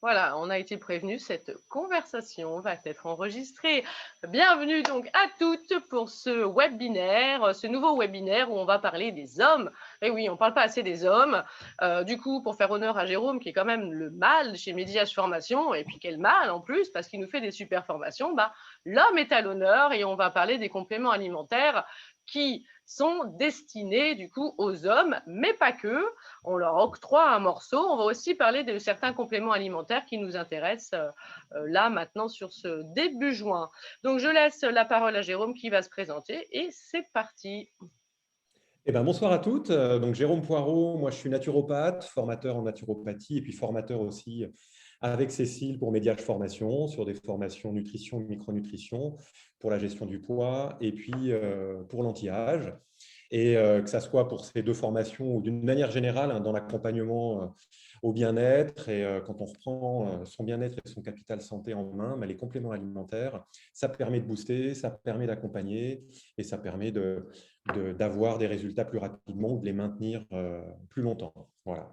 Voilà, on a été prévenu, cette conversation va être enregistrée. Bienvenue donc à toutes pour ce nouveau webinaire où on va parler des hommes. Et oui, on ne parle pas assez des hommes. Du coup, pour faire honneur à Jérôme, qui est quand même le mâle chez Mediage Formation, et puis quel mâle en plus, parce qu'il nous fait des super formations, l'homme est à l'honneur et on va parler des compléments alimentaires qui sont destinés du coup aux hommes, mais pas que. On leur octroie un morceau. On va aussi parler de certains compléments alimentaires qui nous intéressent là maintenant sur ce début juin. Donc je laisse la parole à Jérôme qui va se présenter et c'est parti. Bonsoir à toutes. Donc, Jérôme Poirot, moi je suis naturopathe, formateur en naturopathie et puis formateur aussi avec Cécile pour Médiage Formation sur des formations nutrition, micronutrition pour la gestion du poids et puis pour l'anti-âge. Et que ça soit pour ces deux formations ou d'une manière générale dans l'accompagnement au bien-être. Et quand on reprend son bien-être et son capital santé en main, les compléments alimentaires, ça permet de booster, ça permet d'accompagner et ça permet d'avoir des résultats plus rapidement ou de les maintenir plus longtemps. Voilà.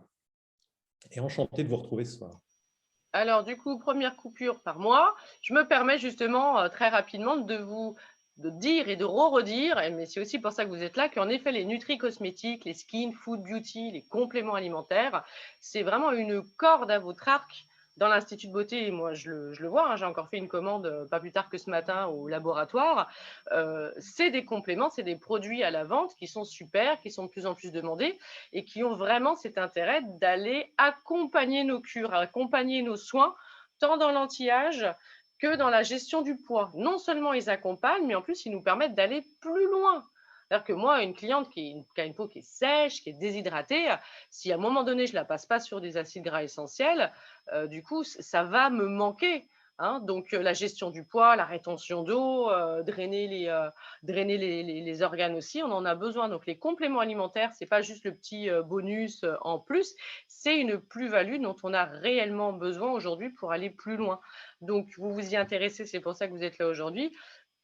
Et enchanté de vous retrouver ce soir. Alors du coup, première coupure par mois. Je me permets justement très rapidement de dire et de redire, mais c'est aussi pour ça que vous êtes là, qu'en effet, les nutri-cosmétiques, les skin, food, beauty, les compléments alimentaires, c'est vraiment une corde à votre arc dans l'Institut de beauté. Et moi, je le vois, hein, j'ai encore fait une commande pas plus tard que ce matin au laboratoire. C'est des compléments, c'est des produits à la vente qui sont super, qui sont de plus en plus demandés et qui ont vraiment cet intérêt d'aller accompagner nos cures, accompagner nos soins, tant dans l'anti-âge que dans la gestion du poids. Non seulement ils accompagnent, mais en plus, ils nous permettent d'aller plus loin. C'est-à-dire que moi, une cliente qui a une peau qui est sèche, qui est déshydratée, si à un moment donné, je ne la passe pas sur des acides gras essentiels, du coup, ça va me manquer. Hein. Donc, la gestion du poids, la rétention d'eau, drainer les organes aussi, on en a besoin. Donc, les compléments alimentaires, ce n'est pas juste le petit bonus en plus, c'est une plus-value dont on a réellement besoin aujourd'hui pour aller plus loin. Donc, vous vous y intéressez, c'est pour ça que vous êtes là aujourd'hui.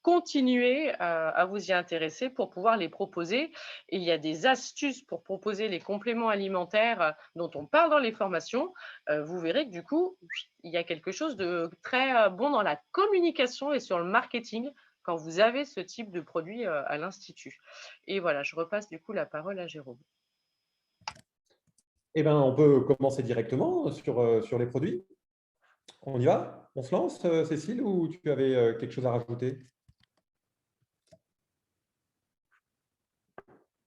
Continuez à vous y intéresser pour pouvoir les proposer. Et il y a des astuces pour proposer les compléments alimentaires dont on parle dans les formations. Vous verrez que du coup, il y a quelque chose de très bon dans la communication et sur le marketing quand vous avez ce type de produit à l'Institut. Et voilà, je repasse du coup la parole à Jérôme. On peut commencer directement sur les produits. On y va? On se lance, Cécile, ou tu avais quelque chose à rajouter?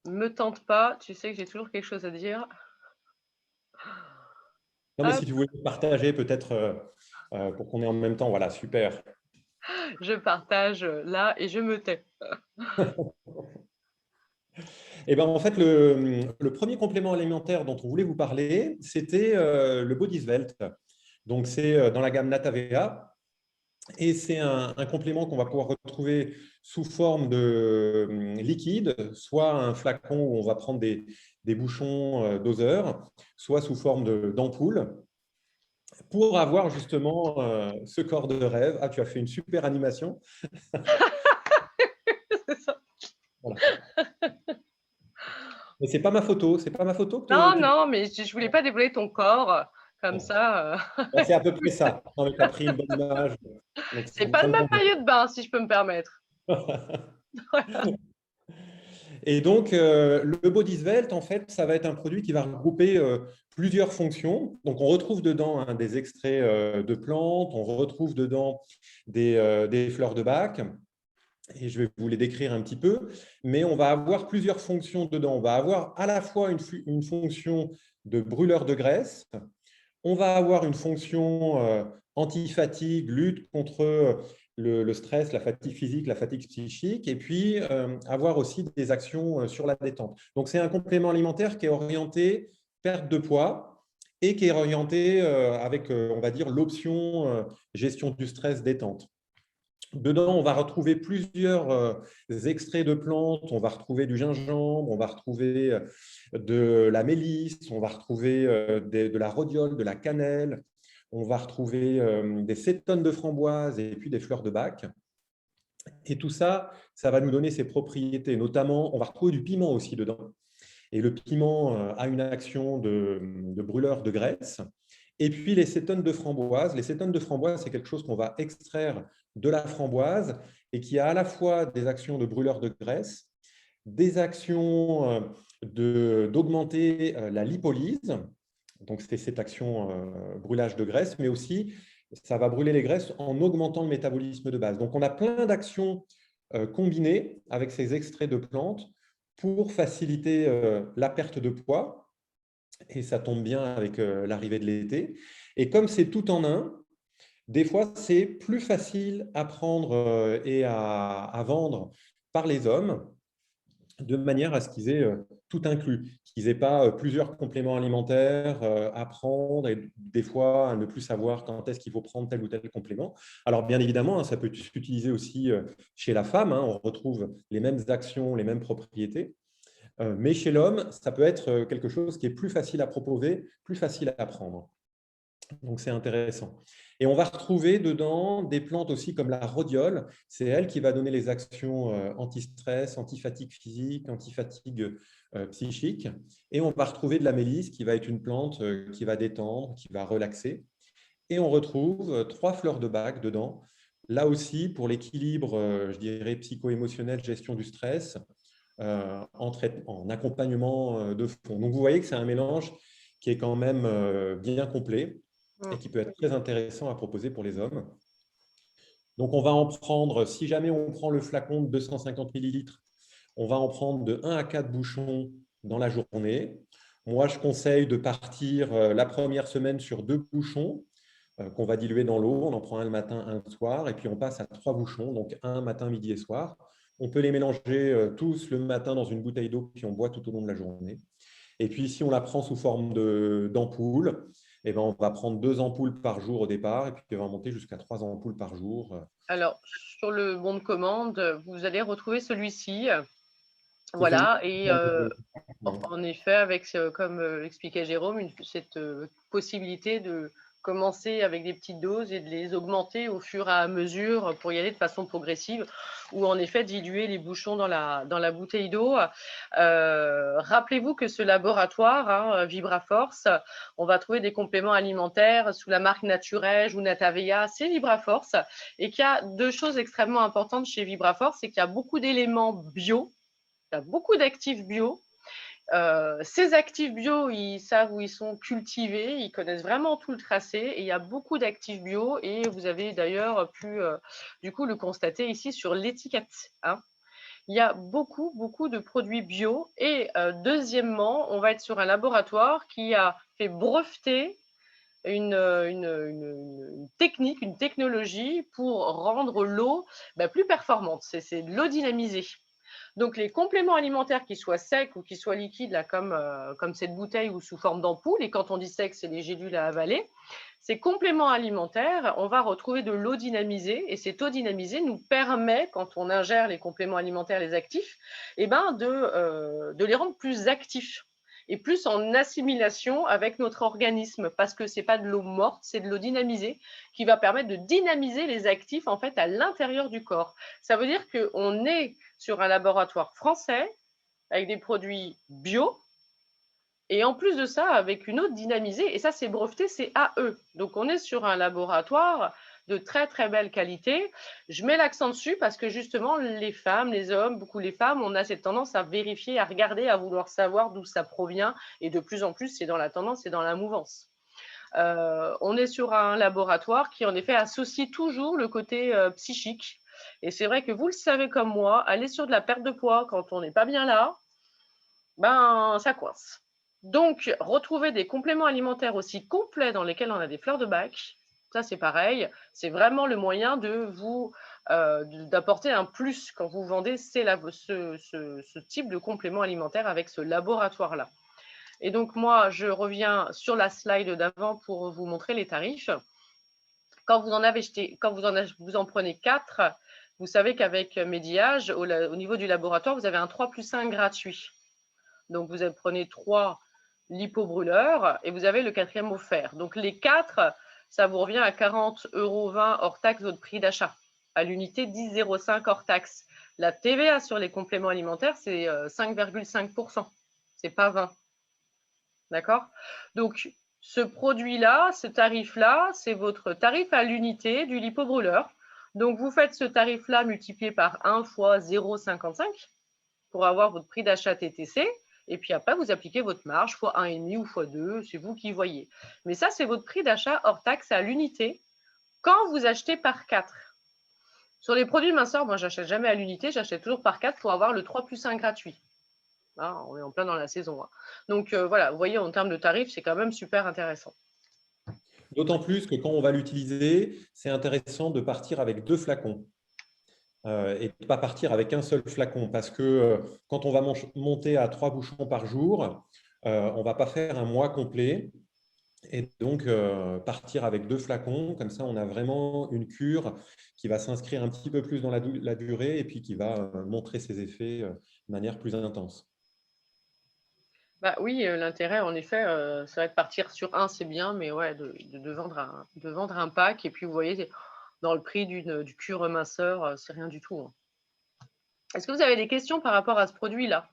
Me tente pas, tu sais que j'ai toujours quelque chose à dire. Non, mais Hop, si tu voulais partager peut-être pour qu'on ait en même temps, voilà, super. je partage là et je me tais. En fait, le premier complément alimentaire dont on voulait vous parler, c'était le Body Svelte. Donc, c'est dans la gamme Natavea et c'est un complément qu'on va pouvoir retrouver sous forme de liquide, soit un flacon où on va prendre des bouchons doseurs, soit sous forme d'ampoule pour avoir justement ce corps de rêve. Ah, tu as fait une super animation. C'est ça. Voilà. Mais c'est pas ma photo, c'est pas ma photo que Non, tu... non, mais je voulais pas dévoiler ton corps comme ça. Bah, c'est à peu près ça. Non, mais tu as pris une bonne image. Donc, C'est pas ça le me même convient. maillot de bain, si je peux me permettre. Et donc, le Body Svelte, en fait, ça va être un produit qui va regrouper plusieurs fonctions. Donc, on retrouve dedans des extraits de plantes, on retrouve dedans des fleurs de bac. Et je vais vous les décrire un petit peu. Mais on va avoir plusieurs fonctions dedans. On va avoir à la fois une fonction de brûleur de graisse. On va avoir une fonction anti-fatigue, lutte contre le stress, la fatigue physique, la fatigue psychique, et puis avoir aussi des actions sur la détente. Donc, c'est un complément alimentaire qui est orienté perte de poids et qui est orienté avec, on va dire, l'option gestion du stress détente. Dedans, on va retrouver plusieurs extraits de plantes, on va retrouver du gingembre, on va retrouver de la mélisse, on va retrouver de la rhodiole, de la cannelle, on va retrouver des cétones de framboise et puis des fleurs de bac. Et tout ça, ça va nous donner ses propriétés. Notamment, on va retrouver du piment aussi dedans. Et le piment a une action de brûleur de graisse Et puis les cétones de framboise. Les cétones de framboise, c'est quelque chose qu'on va extraire de la framboise et qui a à la fois des actions de brûleur de graisse, des actions d'augmenter la lipolyse, donc c'est cette action brûlage de graisse, mais aussi ça va brûler les graisses en augmentant le métabolisme de base. Donc on a plein d'actions combinées avec ces extraits de plantes pour faciliter la perte de poids, et ça tombe bien avec l'arrivée de l'été. Et comme c'est tout en un, des fois c'est plus facile à prendre et à vendre par les hommes, de manière à ce qu'ils aient tout inclus, qu'ils n'aient pas plusieurs compléments alimentaires à prendre et des fois à ne plus savoir quand est-ce qu'il faut prendre tel ou tel complément. Alors bien évidemment, hein, ça peut s'utiliser aussi chez la femme, hein, on retrouve les mêmes actions, les mêmes propriétés, mais chez l'homme, ça peut être quelque chose qui est plus facile à proposer, plus facile à prendre. Donc, c'est intéressant. Et on va retrouver dedans des plantes aussi comme la rhodiole. C'est elle qui va donner les actions anti-stress, anti-fatigue physique, anti-fatigue psychique. Et on va retrouver de la mélisse qui va être une plante qui va détendre, qui va relaxer. Et on retrouve 3 fleurs de bac dedans. Là aussi, pour l'équilibre, je dirais, psycho-émotionnel, gestion du stress, en accompagnement de fond. Donc, vous voyez que c'est un mélange qui est quand même bien complet et qui peut être très intéressant à proposer pour les hommes. Donc, on va en prendre, si jamais on prend le flacon de 250 millilitres, on va en prendre de 1 à 4 bouchons dans la journée. Moi, je conseille de partir la première semaine sur 2 bouchons qu'on va diluer dans l'eau. On en prend un le matin, un le soir, et puis on passe à 3 bouchons, donc un matin, midi et soir. On peut les mélanger tous le matin dans une bouteille d'eau, puis on boit tout au long de la journée. Et puis, si on la prend sous forme d'ampoule, eh ben, on va prendre 2 ampoules par jour au départ, et puis on va monter jusqu'à 3 ampoules par jour. Alors, sur le bon de commande, vous allez retrouver celui-ci. C'est celui Voilà, et ouais. en effet, avec, comme expliquait Jérôme, cette possibilité de commencer avec des petites doses et de les augmenter au fur et à mesure pour y aller de façon progressive, ou en effet diluer les bouchons dans la bouteille d'eau. Rappelez-vous que ce laboratoire, hein, VibraForce, on va trouver des compléments alimentaires sous la marque Naturel ou Natavea, c'est VibraForce, et qu'il y a 2 choses extrêmement importantes chez VibraForce, c'est qu'il y a beaucoup d'éléments bio, il y a beaucoup d'actifs bio. Ces actifs bio, ils savent où ils sont cultivés, ils connaissent vraiment tout le tracé, et il y a beaucoup d'actifs bio, et vous avez d'ailleurs pu du coup le constater ici sur l'étiquette, hein. Il y a beaucoup, beaucoup de produits bio, et deuxièmement, on va être sur un laboratoire qui a fait breveter une technique, une technologie pour rendre l'eau plus performante. C'est de l'eau dynamisée. Donc, les compléments alimentaires, qu'ils soient secs ou qu'ils soient liquides, là, comme cette bouteille ou sous forme d'ampoule, et quand on dit sec, c'est les gélules à avaler, ces compléments alimentaires, on va retrouver de l'eau dynamisée, et cette eau dynamisée nous permet, quand on ingère les compléments alimentaires, les actifs, de les rendre plus actifs et plus en assimilation avec notre organisme, parce que ce n'est pas de l'eau morte, c'est de l'eau dynamisée qui va permettre de dynamiser les actifs en fait à l'intérieur du corps. Ça veut dire qu'on est sur un laboratoire français avec des produits bio, et en plus de ça, avec une eau dynamisée, et ça c'est breveté, c'est AE. Donc on est sur un laboratoire de très très belle qualité. Je mets l'accent dessus parce que justement les femmes, les hommes, beaucoup les femmes, on a cette tendance à vérifier, à regarder, à vouloir savoir d'où ça provient, et de plus en plus c'est dans la tendance, c'est dans la mouvance. On est sur un laboratoire qui en effet associe toujours le côté psychique, et c'est vrai que vous le savez comme moi, aller sur de la perte de poids quand on n'est pas bien là, ça coince. Donc, retrouver des compléments alimentaires aussi complets dans lesquels on a des fleurs de bac, ça c'est pareil, c'est vraiment le moyen de vous d'apporter un plus quand vous vendez ce type de complément alimentaire avec ce laboratoire-là. Et donc moi, je reviens sur la slide d'avant pour vous montrer les tarifs. Quand vous en prenez 4, vous savez qu'avec Mediage, au niveau du laboratoire, vous avez un 3+1 gratuit. Donc, vous prenez 3 lipobrûleurs et vous avez le 4e offert. Donc, les 4, ça vous revient à 40,20 € hors taxe votre prix d'achat, à l'unité 10,05 € hors taxe. La TVA sur les compléments alimentaires, c'est 5,5%. C'est pas 20. D'accord? Donc, ce produit-là, ce tarif-là, c'est votre tarif à l'unité du lipobrûleur. Donc, vous faites ce tarif-là multiplié par 1 fois 0,55 pour avoir votre prix d'achat TTC. Et puis après, vous appliquez votre marge fois 1,5 ou fois 2, c'est vous qui voyez. Mais ça, c'est votre prix d'achat hors taxe à l'unité quand vous achetez par 4. Sur les produits minceurs, moi, j'achète jamais à l'unité, j'achète toujours par 4 pour avoir le 3+1 gratuit. Ah, on est en plein dans la saison. Hein. Donc voilà, vous voyez, en termes de tarifs, c'est quand même super intéressant. D'autant plus que quand on va l'utiliser, c'est intéressant de partir avec 2 flacons et de ne pas partir avec un seul flacon parce que quand on va monter à 3 bouchons par jour, on ne va pas faire un mois complet. Et donc, partir avec 2 flacons, comme ça, on a vraiment une cure qui va s'inscrire un petit peu plus dans la durée et puis qui va montrer ses effets de manière plus intense. Bah oui, l'intérêt, en effet, ça va être partir sur un, c'est bien, mais ouais, de vendre un pack. Et puis, vous voyez, dans le prix du cure minceur, c'est rien du tout. Hein. Est-ce que vous avez des questions par rapport à ce produit-là?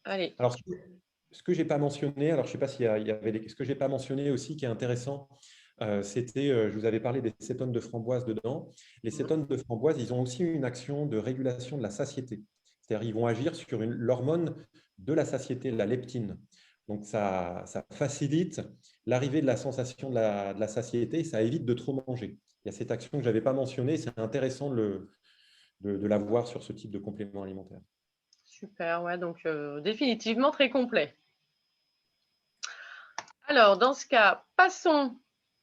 Allez. Alors, ce que j'ai pas mentionné, alors je ne sais pas s'il y avait ce que j'ai pas mentionné aussi qui est intéressant, c'était, je vous avais parlé des cétones de framboise dedans. Les cétones de framboise, ils ont aussi une action de régulation de la satiété. C'est-à-dire, ils vont agir sur l'hormone de la satiété, la leptine. Donc, ça facilite l'arrivée de la sensation de la satiété et ça évite de trop manger. Il y a cette action que je n'avais pas mentionnée. C'est intéressant de la voir sur ce type de complément alimentaire. Super, ouais, donc définitivement très complet. Alors, dans ce cas, passons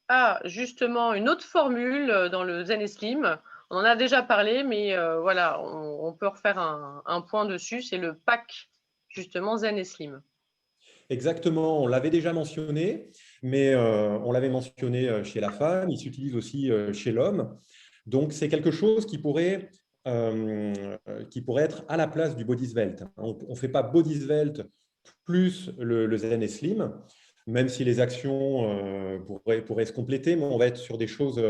à justement une autre formule dans le Zen et Slim. On en a déjà parlé, mais voilà, on peut refaire un point dessus. C'est le pack, justement, Zen et Slim. Exactement, on l'avait déjà mentionné, mais on l'avait mentionné chez la femme, il s'utilise aussi chez l'homme. Donc, c'est quelque chose qui pourrait être à la place du body svelte. On ne fait pas body svelte plus le Zen et Slim, même si les actions pourraient se compléter, mais on va être sur des choses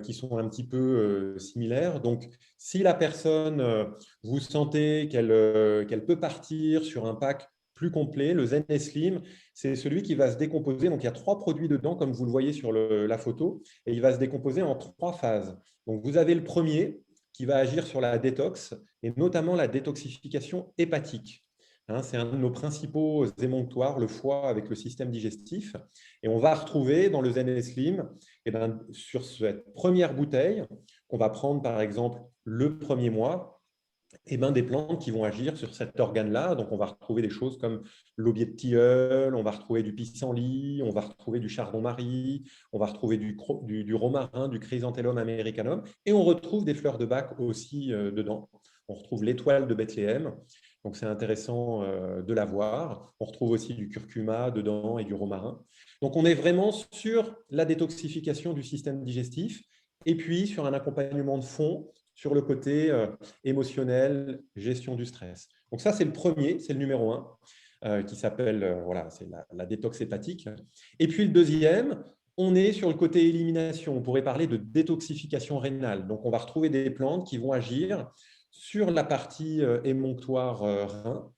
qui sont un petit peu similaires. Donc, si la personne, vous sentez qu'elle peut partir sur un pack plus complet, le Zen et Slim, c'est celui qui va se décomposer. Donc, il y a 3 produits dedans, comme vous le voyez sur la photo, et il va se décomposer en 3 phases. Donc, vous avez le premier qui va agir sur la détox, et notamment la détoxification hépatique. Hein, c'est un de nos principaux émonctoires, le foie avec le système digestif. Et on va retrouver dans le Zen et Slim, sur cette première bouteille, qu'on va prendre par exemple le premier mois, des plantes qui vont agir sur cet organe-là. Donc, on va retrouver des choses comme l'aubier de tilleul, on va retrouver du pissenlit, on va retrouver du chardon-marie, on va retrouver du romarin, du chrysanthellum americanum, et on retrouve des fleurs de bac aussi dedans. On retrouve l'étoile de Bethléem, donc c'est intéressant de la voir. On retrouve aussi du curcuma dedans et du romarin. Donc, on est vraiment sur la détoxification du système digestif et puis sur un accompagnement de fond sur le côté émotionnel, gestion du stress. Donc ça, c'est le premier, c'est le numéro 1, qui s'appelle, voilà, c'est la détox hépatique. Et puis le deuxième, on est sur le côté élimination. On pourrait parler de détoxification rénale. Donc on va retrouver des plantes qui vont agir sur la partie émonctoire rein.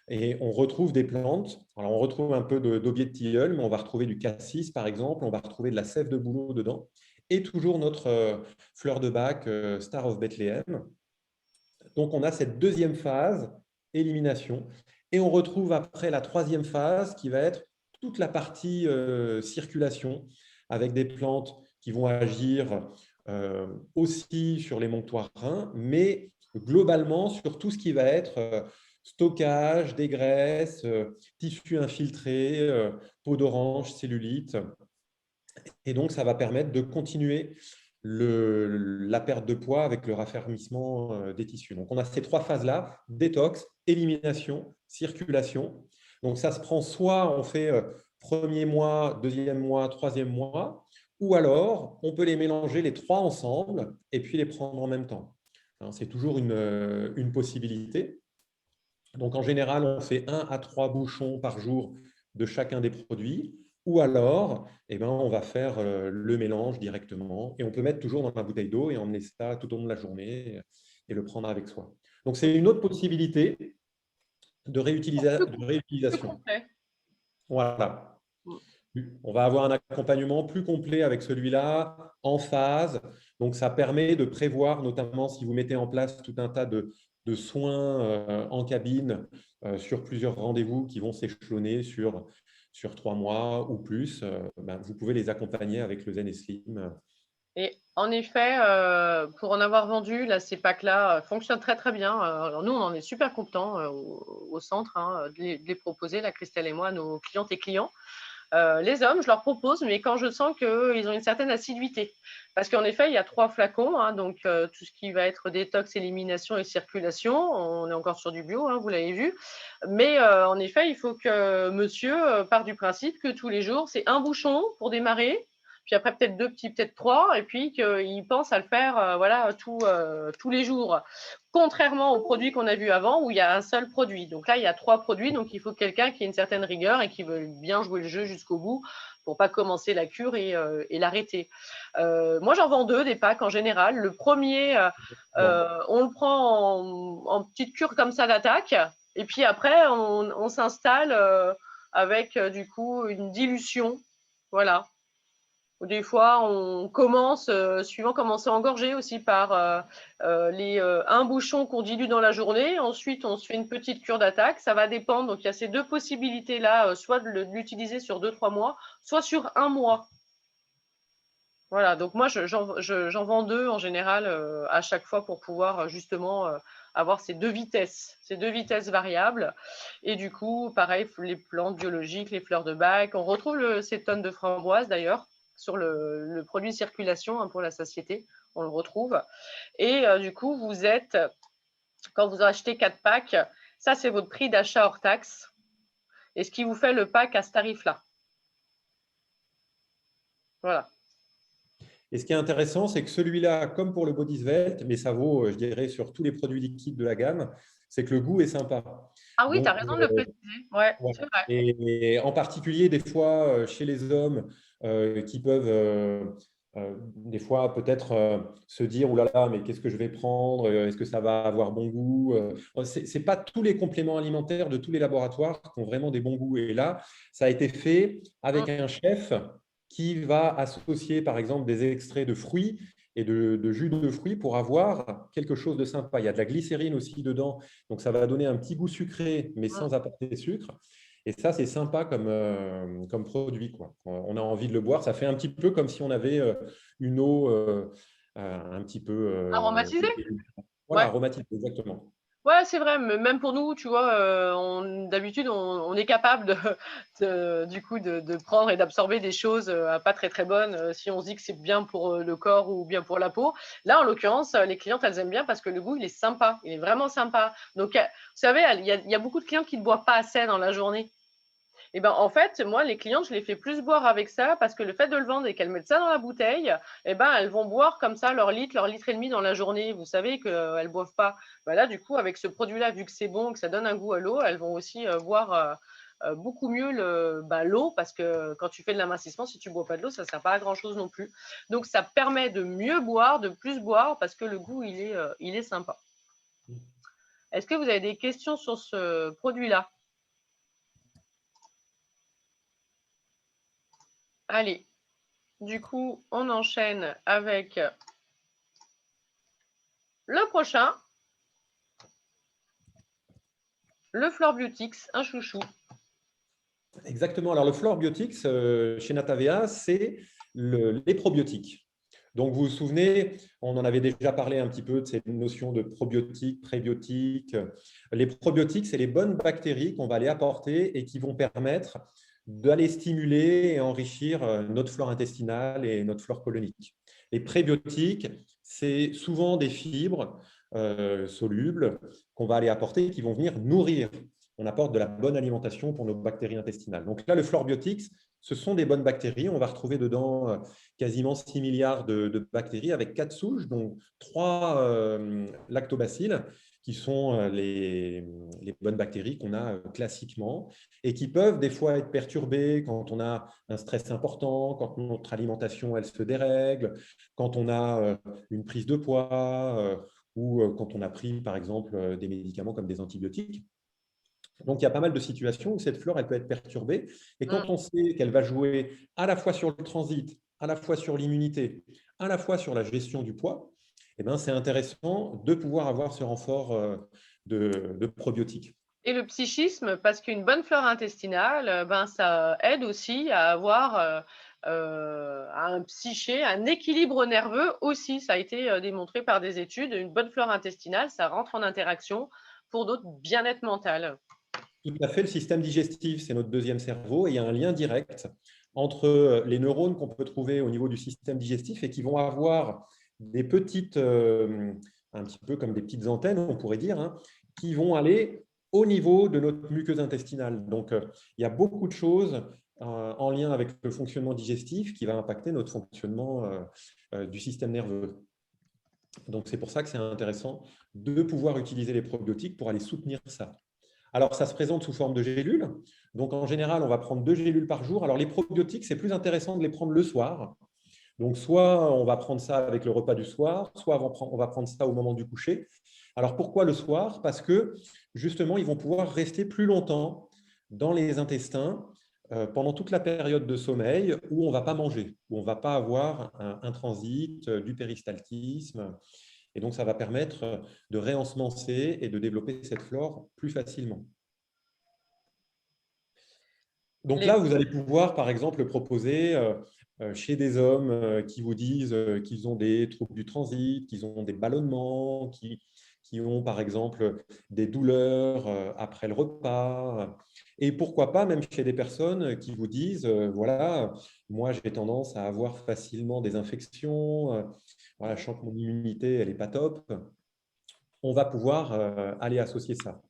Et on retrouve des plantes. Alors on retrouve un peu d'aubier de tilleul, mais on va retrouver du cassis, par exemple. On va retrouver de la sève de bouleau dedans. Et toujours notre fleur de bac Star of Bethlehem. Donc, on a cette deuxième phase, élimination. Et on retrouve après la troisième phase qui va être toute la partie circulation avec des plantes qui vont agir aussi sur les monctoires reins, mais globalement sur tout ce qui va être stockage des graisses, tissus infiltrés, peau d'orange, cellulite. Et donc, ça va permettre de continuer la perte de poids avec le raffermissement des tissus. Donc, on a ces 3 phases-là, détox, élimination, circulation. Donc, ça se prend soit on fait premier mois, deuxième mois, troisième mois, ou alors on peut les mélanger les 3 ensemble et puis les prendre en même temps. C'est toujours une possibilité. Donc, en général, on fait 1 à 3 bouchons par jour de chacun des produits. Ou alors, on va faire le mélange directement. Et on peut mettre toujours dans la bouteille d'eau et emmener ça tout au long de la journée et le prendre avec soi. Donc, c'est une autre possibilité de Plus réutilisation. complet. Voilà. Mm. On va avoir un accompagnement plus complet avec celui-là, en phase. Donc, ça permet de prévoir, notamment si vous mettez en place tout un tas de soins en cabine sur plusieurs rendez-vous qui vont s'échelonner sur 3 mois ou plus. Ben, vous pouvez les accompagner avec le Zen et Slim. Et en effet, pour en avoir vendu, là, ces packs-là fonctionnent très très bien. Alors nous, on en est super contents au centre hein, de les proposer, la Christelle et moi, à nos clientes et clients. Les hommes, je leur propose, mais quand je sens qu'ils ont une certaine assiduité. Parce qu'en effet, il y a 3 flacons, hein, donc tout ce qui va être détox, élimination et circulation. On est encore sur du bio, hein, vous l'avez vu. Mais en effet, il faut que monsieur parte du principe que tous les jours, c'est un bouchon pour démarrer, puis après peut-être 2 petits, peut-être 3, et puis qu'il pense à le faire voilà, tous les jours. Contrairement aux produits qu'on a vus avant où il y a un seul produit. Donc là, il y a 3 produits, donc il faut quelqu'un qui ait une certaine rigueur et qui veut bien jouer le jeu jusqu'au bout pour pas commencer la cure et l'arrêter. Moi, j'en vends 2 des packs en général. Le premier, on le prend en petite cure comme ça d'attaque, et puis après, on s'installe avec du coup une dilution. Voilà. Des fois, on commence, suivant comment c'est engorgé aussi par un bouchon qu'on dilue dans la journée. Ensuite, on se fait une petite cure d'attaque. Ça va dépendre. Donc, il y a ces 2 possibilités-là, soit de l'utiliser sur 2-3 mois, soit sur 1 mois. Voilà. Donc, moi, j'en vends 2 en général à chaque fois pour pouvoir justement avoir ces 2 vitesses variables. Et du coup, pareil, les plantes biologiques, les fleurs de bac. On retrouve ces tonnes de framboises d'ailleurs sur le produit circulation hein, pour la satiété, on le retrouve. Et du coup, quand vous achetez 4 packs, ça c'est votre prix d'achat hors taxe. Et ce qui vous fait le pack à ce tarif-là. Voilà. Et ce qui est intéressant, c'est que celui-là, comme pour le Body Svelte, mais ça vaut, je dirais, sur tous les produits liquides de la gamme, c'est que le goût est sympa. Ah oui, tu as Donc, raison de le préciser. Ouais, ouais. c'est vrai. Et en particulier, des fois, chez les hommes qui peuvent, des fois, peut-être se dire, oh là là, mais qu'est-ce que je vais prendre? Est-ce que ça va avoir bon goût? Ce n'est pas tous les compléments alimentaires de tous les laboratoires qui ont vraiment des bons goûts. Et là, ça a été fait avec un chef qui va associer, par exemple, des extraits de fruits et de jus de fruits pour avoir quelque chose de sympa. Il y a de la glycérine aussi dedans, donc ça va donner un petit goût sucré, mais sans apporter de sucre. Et ça, c'est sympa comme produit, quoi. On a envie de le boire. Ça fait un petit peu comme si on avait une eau un petit peu Aromatisé. voilà, Ouais. aromatique, exactement. Ouais, c'est vrai, mais même pour nous, tu vois, d'habitude, on est capable du coup, de prendre et d'absorber des choses pas très très bonnes si on se dit que c'est bien pour le corps ou bien pour la peau. Là, en l'occurrence, les clientes, elles aiment bien parce que le goût, il est sympa, il est vraiment sympa. Donc, vous savez, il y a beaucoup de clientes qui ne boivent pas assez dans la journée. Et ben en fait, moi, les clientes, je les fais plus boire avec ça parce que le fait de le vendre et qu'elles mettent ça dans la bouteille, eh ben elles vont boire comme ça leur litre et demi dans la journée. Vous savez qu'elles ne boivent pas. Ben là, du coup, avec ce produit-là, vu que c'est bon, que ça donne un goût à l'eau, elles vont aussi boire beaucoup mieux l'eau parce que quand tu fais de l'amincissement, si tu ne bois pas de l'eau, ça ne sert pas à grand-chose non plus. Donc, ça permet de mieux boire, de plus boire parce que le goût, il est sympa. Est-ce que vous avez des questions sur ce produit-là? Allez. Du coup, on enchaîne avec le prochain, le Florbiotics, un chouchou. Exactement. Alors, le Florbiotics chez Natavea, c'est les probiotiques. Donc, vous vous souvenez, on en avait déjà parlé un petit peu de cette notion de probiotiques, prébiotiques. Les probiotiques, c'est les bonnes bactéries qu'on va aller apporter et qui vont permettre d'aller stimuler et enrichir notre flore intestinale et notre flore colonique. Les prébiotiques, c'est souvent des fibres solubles qu'on va aller apporter et qui vont venir nourrir. On apporte de la bonne alimentation pour nos bactéries intestinales. Donc là, le Florbiotics, ce sont des bonnes bactéries. On va retrouver dedans quasiment 6 milliards de bactéries avec 4 souches, dont 3 lactobacilles, qui sont les bonnes bactéries qu'on a classiquement et qui peuvent des fois être perturbées quand on a un stress important, quand notre alimentation elle se dérègle, quand on a une prise de poids ou quand on a pris par exemple des médicaments comme des antibiotiques. Donc, il y a pas mal de situations où cette flore, elle peut être perturbée. Et Mm. quand on sait qu'elle va jouer à la fois sur le transit, à la fois sur l'immunité, à la fois sur la gestion du poids, eh ben, c'est intéressant de pouvoir avoir ce renfort de probiotiques. Et le psychisme, parce qu'une bonne flore intestinale, ben, ça aide aussi à avoir un psyché, un équilibre nerveux aussi. Ça a été démontré par des études. Une bonne flore intestinale, ça rentre en interaction pour notre bien-être mental. Tout à fait, le système digestif, c'est notre deuxième cerveau et il y a un lien direct entre les neurones qu'on peut trouver au niveau du système digestif et qui vont avoir des petites, un petit peu comme des petites antennes, on pourrait dire, hein, qui vont aller au niveau de notre muqueuse intestinale. Donc, il y a beaucoup de choses en lien avec le fonctionnement digestif qui va impacter notre fonctionnement du système nerveux. Donc, c'est pour ça que c'est intéressant de pouvoir utiliser les probiotiques pour aller soutenir ça. Alors, ça se présente sous forme de gélules. Donc, en général, on va prendre 2 gélules par jour. Alors, les probiotiques, c'est plus intéressant de les prendre le soir. Donc, soit on va prendre ça avec le repas du soir, soit on va prendre ça au moment du coucher. Alors, pourquoi le soir? Parce que, justement, ils vont pouvoir rester plus longtemps dans les intestins pendant toute la période de sommeil où on ne va pas manger, où on ne va pas avoir un transit, du péristaltisme. Et donc, ça va permettre de réensemencer et de développer cette flore plus facilement. Donc Les... là, vous allez pouvoir, par exemple, proposer chez des hommes qui vous disent qu'ils ont des troubles du transit, qu'ils ont des ballonnements, qui ont, par exemple, des douleurs après le repas. Et pourquoi pas, même chez des personnes qui vous disent, voilà, moi, j'ai tendance à avoir facilement des infections, voilà, je sens que mon immunité, elle n'est pas top. On va pouvoir aller associer ça.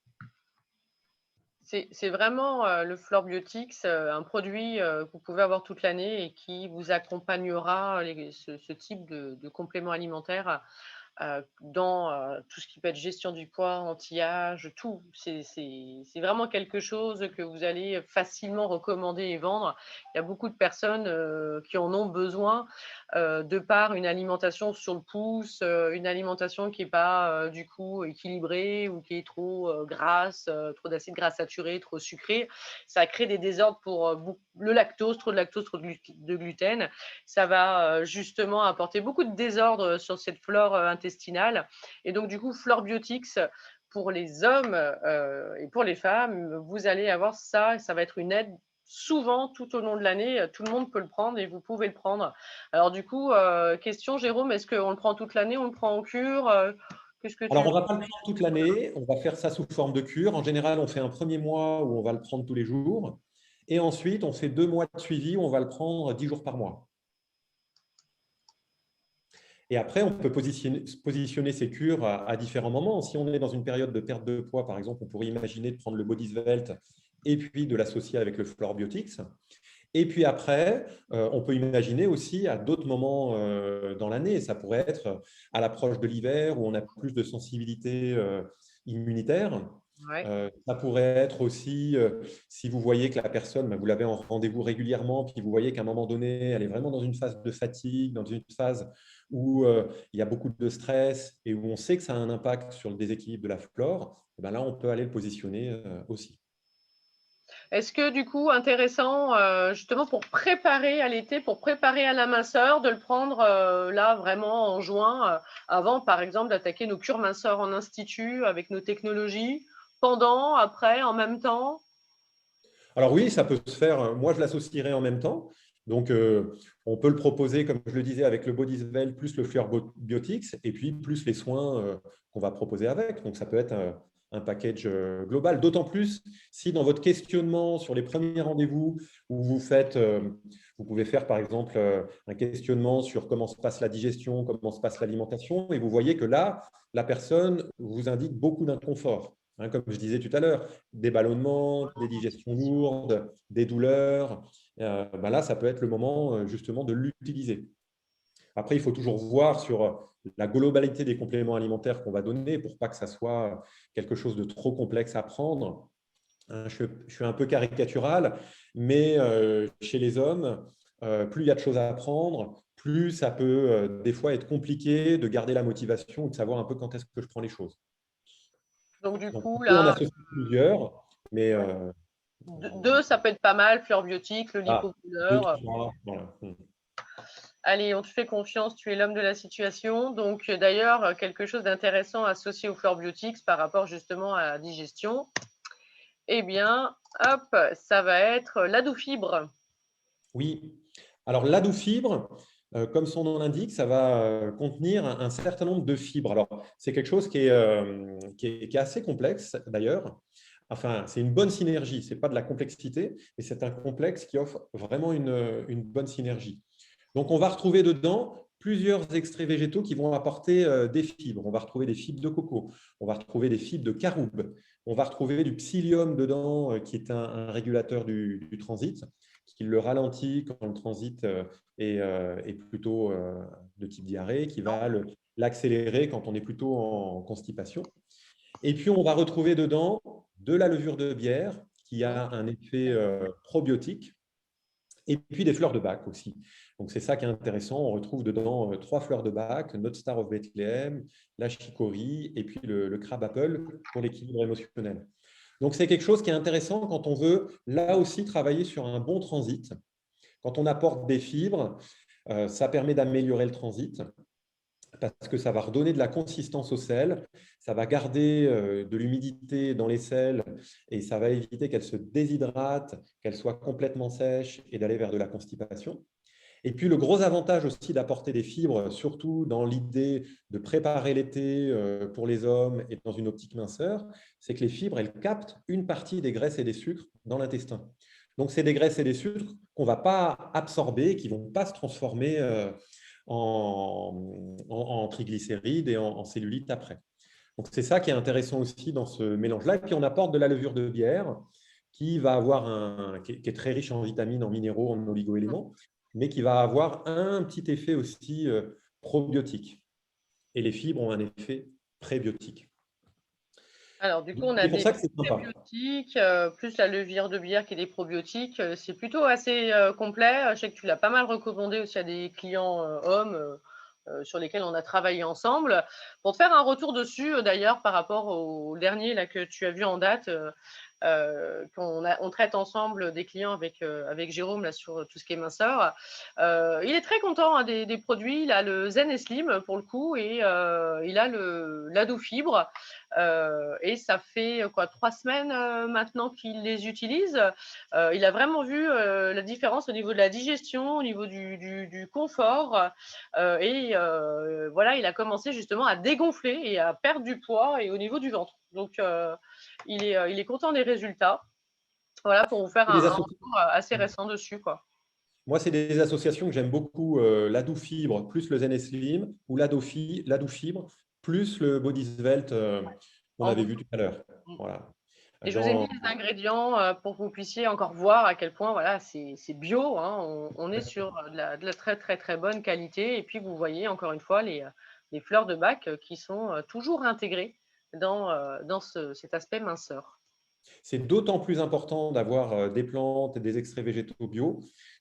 C'est vraiment le Florbiotics, un produit que vous pouvez avoir toute l'année et qui vous accompagnera ce type de complément alimentaire dans tout ce qui peut être gestion du poids, anti-âge, tout. C'est vraiment quelque chose que vous allez facilement recommander et vendre. Il y a beaucoup de personnes qui en ont besoin de par une alimentation sur le pouce, une alimentation qui n'est pas du coup équilibrée ou qui est trop grasse, trop d'acides gras saturés, trop sucrée. Ça crée des désordres pour le lactose, trop de gluten. Ça va justement apporter beaucoup de désordres sur cette flore intestinale. Et donc, du coup, Florbiotics, pour les hommes et pour les femmes, vous allez avoir ça et ça va être une aide souvent tout au long de l'année. Tout le monde peut le prendre et vous pouvez le prendre. Alors, du coup, question, Jérôme, est-ce qu'on le prend toute l'année? On le prend en cure? Qu'est-ce que Alors, tu... on ne va pas le prendre toute l'année, on va faire ça sous forme de cure. En général, on fait un premier mois où on va le prendre tous les jours. Et ensuite, on fait 2 mois de suivi où on va le prendre 10 jours par mois. Et après, on peut positionner ces cures à différents moments. Si on est dans une période de perte de poids, par exemple, on pourrait imaginer de prendre le Body Svelte et puis de l'associer avec le Florbiotics. Et puis après, on peut imaginer aussi à d'autres moments dans l'année. Ça pourrait être à l'approche de l'hiver où on a plus de sensibilité immunitaire. Ouais. Ça pourrait être aussi, si vous voyez que la personne, vous l'avez en rendez-vous régulièrement, puis vous voyez qu'à un moment donné, elle est vraiment dans une phase de fatigue, dans une phase où il y a beaucoup de stress et où on sait que ça a un impact sur le déséquilibre de la flore, et ben là, on peut aller le positionner aussi. Est-ce que du coup, intéressant, justement pour préparer à l'été, pour préparer à la minceur, de le prendre là vraiment en juin, avant par exemple d'attaquer nos cures minceurs en institut avec nos technologies, pendant, après, en même temps? Alors oui, ça peut se faire. Moi, je l'associerai en même temps. Donc, on peut le proposer, comme je le disais, avec le Body Svelte plus le Fluor Biotics et puis plus les soins qu'on va proposer avec. Donc, ça peut être un package global. D'autant plus si dans votre questionnement sur les premiers rendez-vous où vous pouvez faire par exemple un questionnement sur comment se passe la digestion, comment se passe l'alimentation, et vous voyez que là, la personne vous indique beaucoup d'inconfort. Hein, comme je disais tout à l'heure, des ballonnements, des digestions lourdes, des douleurs. Là, ça peut être le moment justement de l'utiliser. Après, il faut toujours voir sur la globalité des compléments alimentaires qu'on va donner pour pas que ça soit quelque chose de trop complexe à prendre. Hein, je suis un peu caricatural, mais chez les hommes, plus il y a de choses à apprendre, plus ça peut des fois être compliqué de garder la motivation et de savoir un peu quand est-ce que je prends les choses. Donc du Donc, coup, on peut en là, associer plusieurs Mais Deux, ça peut être pas mal, fleur biotique, le ah, deux, lipopoudre. trois, voilà. Allez, on te fait confiance, tu es l'homme de la situation. Donc, d'ailleurs, quelque chose d'intéressant associé aux fleurs biotiques par rapport justement à la digestion, eh bien, hop, ça va être l'adoufibre. Oui. Alors, l'adoufibre, comme son nom l'indique, ça va contenir un certain nombre de fibres. Alors, c'est quelque chose qui est assez complexe d'ailleurs. Enfin, c'est une bonne synergie. Ce n'est pas de la complexité, mais c'est un complexe qui offre vraiment une bonne synergie. Donc, on va retrouver dedans plusieurs extraits végétaux qui vont apporter des fibres. On va retrouver des fibres de coco, on va retrouver des fibres de caroube, on va retrouver du psyllium dedans, qui est un régulateur du transit, qui le ralentit quand le transit est plutôt de type diarrhée, qui va l'accélérer quand on est plutôt en constipation. Et puis, on va retrouver dedans de la levure de bière qui a un effet probiotique, et puis des fleurs de Bach aussi. Donc c'est ça qui est intéressant. On retrouve dedans 3 fleurs de Bach, notre Star of Bethlehem, la chicorée et puis le crabe apple pour l'équilibre émotionnel. Donc c'est quelque chose qui est intéressant quand on veut là aussi travailler sur un bon transit. Quand on apporte des fibres, ça permet d'améliorer le transit parce que ça va redonner de la consistance aux selles, ça va garder de l'humidité dans les selles et ça va éviter qu'elles se déshydratent, qu'elles soient complètement sèches et d'aller vers de la constipation. Et puis le gros avantage aussi d'apporter des fibres, surtout dans l'idée de préparer l'été pour les hommes et dans une optique minceur, c'est que les fibres, elles captent une partie des graisses et des sucres dans l'intestin. Donc c'est des graisses et des sucres qu'on ne va pas absorber, qui ne vont pas se transformer en triglycérides et en cellulite après. Donc c'est ça qui est intéressant aussi dans ce mélange-là. Et puis on apporte de la levure de bière qui va avoir qui est très riche en vitamines, en minéraux, en oligo-éléments, mais qui va avoir un petit effet aussi probiotique. Et les fibres ont un effet prébiotique. Alors, du coup, on a C'est pour des ça que c'est sympa. prébiotiques, plus la levure de bière qui est des probiotiques. C'est plutôt assez complet. Je sais que tu l'as pas mal recommandé aussi à des clients hommes sur lesquels on a travaillé ensemble. Pour te faire un retour dessus, d'ailleurs, par rapport au dernier là, que tu as vu en date, on traite ensemble des clients avec Jérôme là, sur tout ce qui est minceur. Il est très content hein, des produits. Il a le Zen et Slim pour le coup et il a l'Ado Fibre. Et ça fait quoi 3 semaines maintenant qu'il les utilise. Il a vraiment vu la différence au niveau de la digestion, au niveau du confort. Et voilà, il a commencé justement à dégonfler et à perdre du poids et au niveau du ventre. Donc, il est content des résultats. Voilà, pour vous faire un retour assez récent dessus, quoi. Moi, c'est des associations que j'aime beaucoup, l'Ado Fibre plus le Zen Slim ou l'Ado Fibre plus le Body Svelte qu'on En avait bout. vu tout à l'heure. Voilà. Et je vous ai mis les ingrédients pour que vous puissiez encore voir à quel point voilà, c'est bio. Hein. On est sur de la très très très bonne qualité. Et puis vous voyez encore une fois les fleurs de Bach qui sont toujours intégrées dans cet aspect minceur. C'est d'autant plus important d'avoir des plantes et des extraits végétaux bio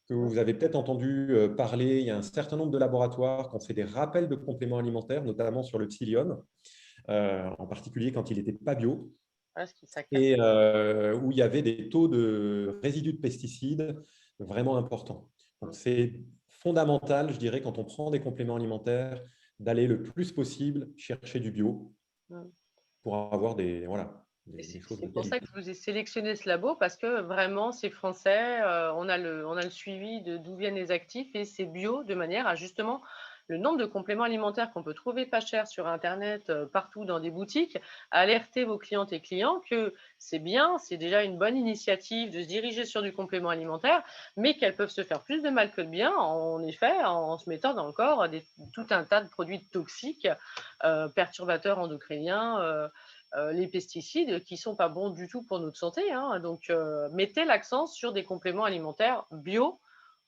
que vous avez peut-être entendu parler. Il y a un certain nombre de laboratoires qui ont fait des rappels de compléments alimentaires, notamment sur le psyllium, en particulier quand il n'était pas bio, Voilà ce qui s'accapare. et où il y avait des taux de résidus de pesticides vraiment importants. Donc, c'est fondamental, je dirais, quand on prend des compléments alimentaires, d'aller le plus possible chercher du bio pour avoir des choses de C'est pour ça que qualité. je vous ai sélectionné ce labo parce que vraiment c'est français, on a le suivi de d'où viennent les actifs et c'est bio de manière à justement le nombre de compléments alimentaires qu'on peut trouver pas cher sur internet, partout dans des boutiques, à alerter vos clientes et clients que c'est bien, c'est déjà une bonne initiative de se diriger sur du complément alimentaire, mais qu'elles peuvent se faire plus de mal que de bien, en effet, en se mettant dans le corps tout un tas de produits toxiques, perturbateurs endocriniens, les pesticides qui sont pas bons du tout pour notre santé. Hein. Donc, mettez l'accent sur des compléments alimentaires bio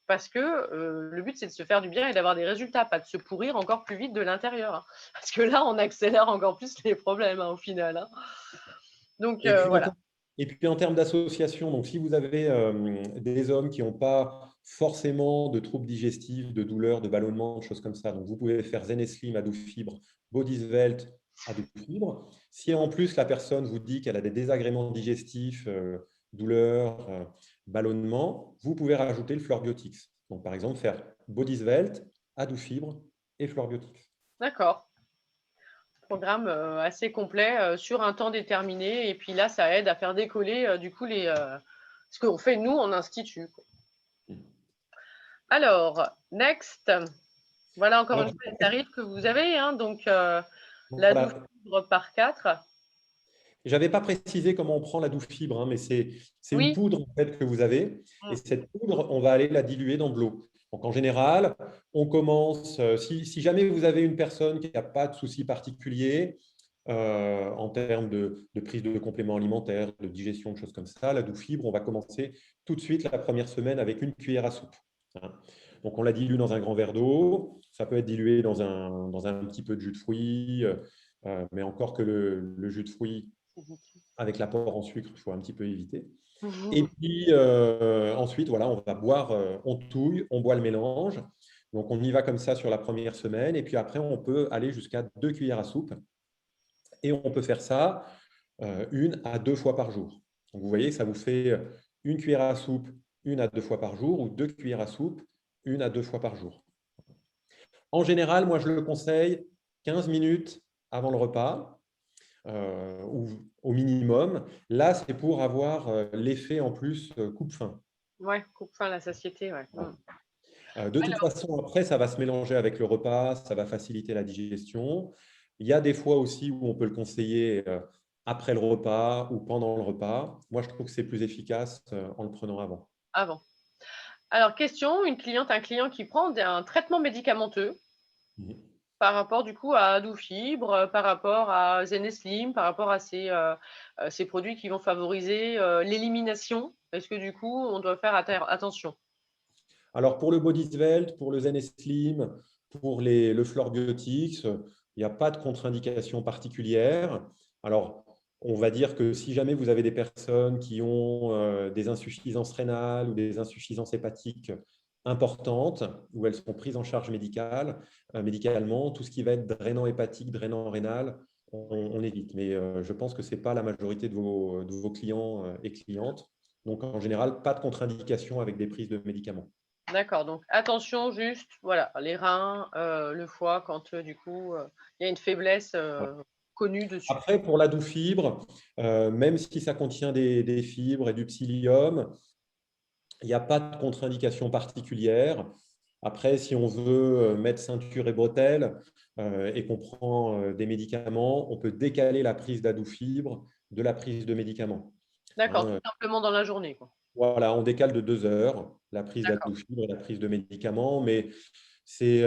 parce que le but, c'est de se faire du bien et d'avoir des résultats, pas de se pourrir encore plus vite de l'intérieur. Hein. Parce que là, on accélère encore plus les problèmes hein, au final. Hein. Donc, Et puis, voilà. en termes d'association, donc si vous avez des hommes qui n'ont pas forcément de troubles digestifs, de douleurs, de ballonnements, de choses comme ça, donc vous pouvez faire Zen Slim, Ado Fibre, Body Svelte Adoufibres. Si en plus la personne vous dit qu'elle a des désagréments digestifs, douleurs, ballonnements, vous pouvez rajouter le Fluorbiotics. Donc, par exemple, faire Bodysvelte, Adoufibres et Fluorbiotics. D'accord. Programme assez complet sur un temps déterminé. Et puis là, ça aide à faire décoller du coup ce qu'on fait nous en institut. Alors, next. Voilà encore une fois les tarifs que vous avez. Hein, donc, la voilà. Adoufibres par 4. Je n'avais pas précisé comment on prend la Douffibre, hein, mais c'est une Oui. poudre en fait, que vous avez. Et cette poudre, on va aller la diluer dans de l'eau. Donc, en général, on commence, si jamais vous avez une personne qui n'a pas de souci particulier en termes de prise de compléments alimentaires, de digestion, de choses comme ça, la Douffibre, on va commencer tout de suite la première semaine avec une cuillère à soupe. Hein. Donc, on la dilue dans un grand verre d'eau. Ça peut être dilué dans un petit peu de jus de fruits, mais encore que le jus de fruits, avec l'apport en sucre, il faut un petit peu éviter. Et puis ensuite, voilà, on va boire, on touille, on boit le mélange. Donc, on y va comme ça sur la première semaine. Et puis après, on peut aller jusqu'à 2 cuillères à soupe. Et on peut faire ça 1 à 2 fois par jour. Donc, vous voyez, ça vous fait 1 cuillère à soupe 1 à 2 fois par jour ou 2 cuillères à soupe 1 à 2 fois par jour. En général, moi, je le conseille 15 minutes avant le repas. Ou au minimum. Là, c'est pour avoir l'effet en plus coupe-faim. Ouais, coupe-faim, la satiété. Ouais. De toute façon, après, ça va se mélanger avec le repas, ça va faciliter la digestion. Il y a des fois aussi où on peut le conseiller après le repas ou pendant le repas. Moi, je trouve que c'est plus efficace en le prenant avant. Avant. Alors, question, un client qui prend un traitement médicamenteux par rapport du coup à Adoufibres, par rapport à Zeneslim, par rapport à ces produits qui vont favoriser l'élimination. Est-ce que du coup, on doit faire attention? Alors, pour le Bodysvelte, pour le Zeneslim, pour le Fluorbiotics, il n'y a pas de contre-indication particulière. Alors, on va dire que si jamais vous avez des personnes qui ont des insuffisances rénales ou des insuffisances hépatiques importantes, où elles sont prises en charge médicalement, tout ce qui va être drainant hépatique, drainant rénal, on évite. Mais je pense que ce n'est pas la majorité de vos clients et clientes. Donc, en général, pas de contre-indication avec des prises de médicaments. D'accord, donc attention juste, voilà, les reins, le foie, quand du coup, il y a une faiblesse connue dessus. Après, pour la Douffibre, même si ça contient des fibres et du psyllium, il n'y a pas de contre-indication particulière. Après, si on veut mettre ceinture et bretelles et qu'on prend des médicaments, on peut décaler la prise d'Adouffibre de la prise de médicaments. D'accord, Hein, tout simplement dans la journée, quoi. voilà, on décale de 2 heures la prise D'accord. d'Adouffibre et la prise de médicaments, mais c'est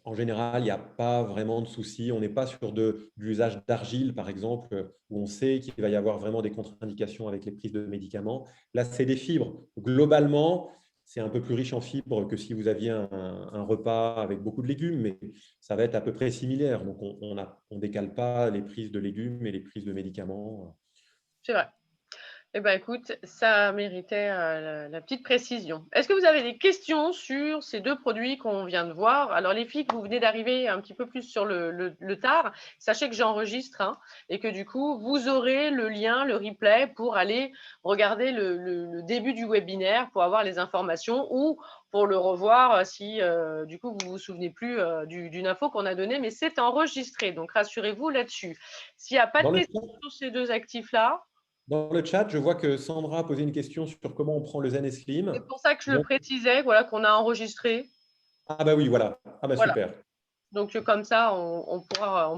en général, il n'y a pas vraiment de souci. On n'est pas sur de l'usage d'argile, par exemple, où on sait qu'il va y avoir vraiment des contre-indications avec les prises de médicaments. Là, c'est des fibres. Globalement, c'est un peu plus riche en fibres que si vous aviez un repas avec beaucoup de légumes, mais ça va être à peu près similaire. Donc, on ne décale pas les prises de légumes et les prises de médicaments. C'est vrai. Eh ben, écoute, ça méritait la petite précision. Est-ce que vous avez des questions sur ces 2 produits qu'on vient de voir? Alors, les filles, vous venez d'arriver un petit peu plus sur le tard. Sachez que j'enregistre, hein, et que du coup, vous aurez le lien, le replay pour aller regarder le début du webinaire pour avoir les informations ou pour le revoir si du coup vous vous souvenez plus d'une info qu'on a donnée, mais c'est enregistré. Donc, rassurez-vous là-dessus. S'il n'y a pas de questions sur ces 2 actifs-là, Dans le chat, je vois que Sandra a posé une question sur comment on prend le Zen Slim. c'est pour ça que je le Donc, précisais, voilà, qu'on a enregistré. ah bah oui, voilà. Ah bah Voilà. super. Donc comme ça, on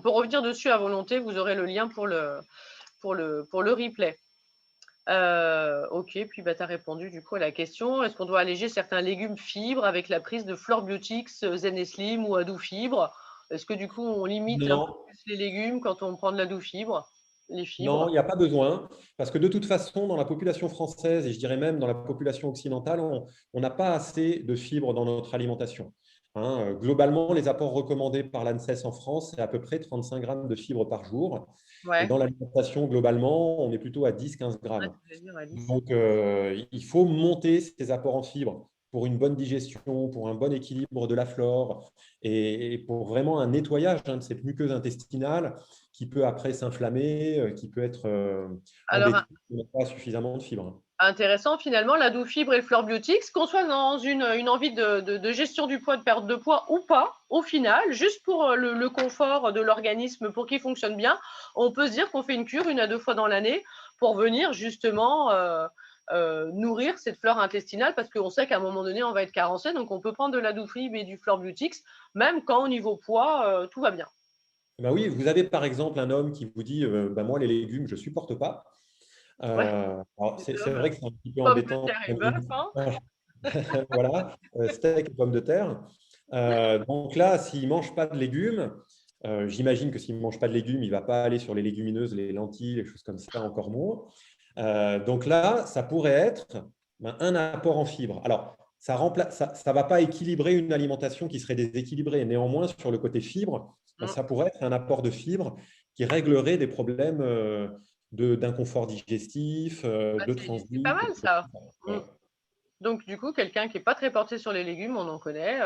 peut revenir dessus à volonté. Vous aurez le lien pour le replay. Ok, puis bah, tu as répondu du coup à la question. Est-ce qu'on doit alléger certains légumes fibres avec la prise de Fluorbiotics, Zeneslim ou Adoufibres? Est-ce que du coup, on limite un peu Non, plus les légumes quand on prend de l'Adoufibres, les non, fibres? il n'y a pas besoin, parce que de toute façon, dans la population française, et je dirais même dans la population occidentale, on n'a pas assez de fibres dans notre alimentation. Hein, globalement, les apports recommandés par l'ANSES en France, c'est à peu près 35 grammes de fibres par jour. Et Ouais. dans l'alimentation, globalement, on est plutôt à 10-15 Ouais, grammes. tu veux dire, Alice. Donc, il faut monter ces apports en fibres pour une bonne digestion, pour un bon équilibre de la flore et pour vraiment un nettoyage de cette muqueuse intestinale qui peut après s'inflammer, qui peut être Alors, embêtée si on n'a pas suffisamment de fibres. intéressant finalement, la doux fibre et le fleur biotique, qu'on soit dans une envie de gestion du poids, de perte de poids ou pas, au final, juste pour le confort de l'organisme, pour qu'il fonctionne bien, on peut se dire qu'on fait une cure 1 à 2 fois dans l'année pour venir justement nourrir cette flore intestinale, parce qu'on sait qu'à un moment donné, on va être carencé, donc on peut prendre de la doux fibre et du fleur biotique, même quand au niveau poids, tout va bien. Ben oui, vous avez par exemple un homme qui vous dit ben moi les légumes je supporte pas. Ouais, Alors des c'est hommes, vrai que c'est un petit peu pommes de embêtant terre et comme bœuf, il hein. voilà, steak et pommes de terre. Donc là, s'il ne mange pas de légumes, j'imagine que s'il ne mange pas de légumes, il ne va pas aller sur les légumineuses, les lentilles, les choses comme ça, encore moins. Donc là, ça pourrait être un apport en fibres. Alors, ça ne va pas équilibrer une alimentation qui serait déséquilibrée. Néanmoins, sur le côté fibres, Mm. ça pourrait être un apport de fibres qui réglerait des problèmes d'inconfort digestif, Bah, de c'est pas transit, mal etc. ça. Mm. Voilà. Donc du coup, quelqu'un qui est pas très porté sur les légumes, on en connaît,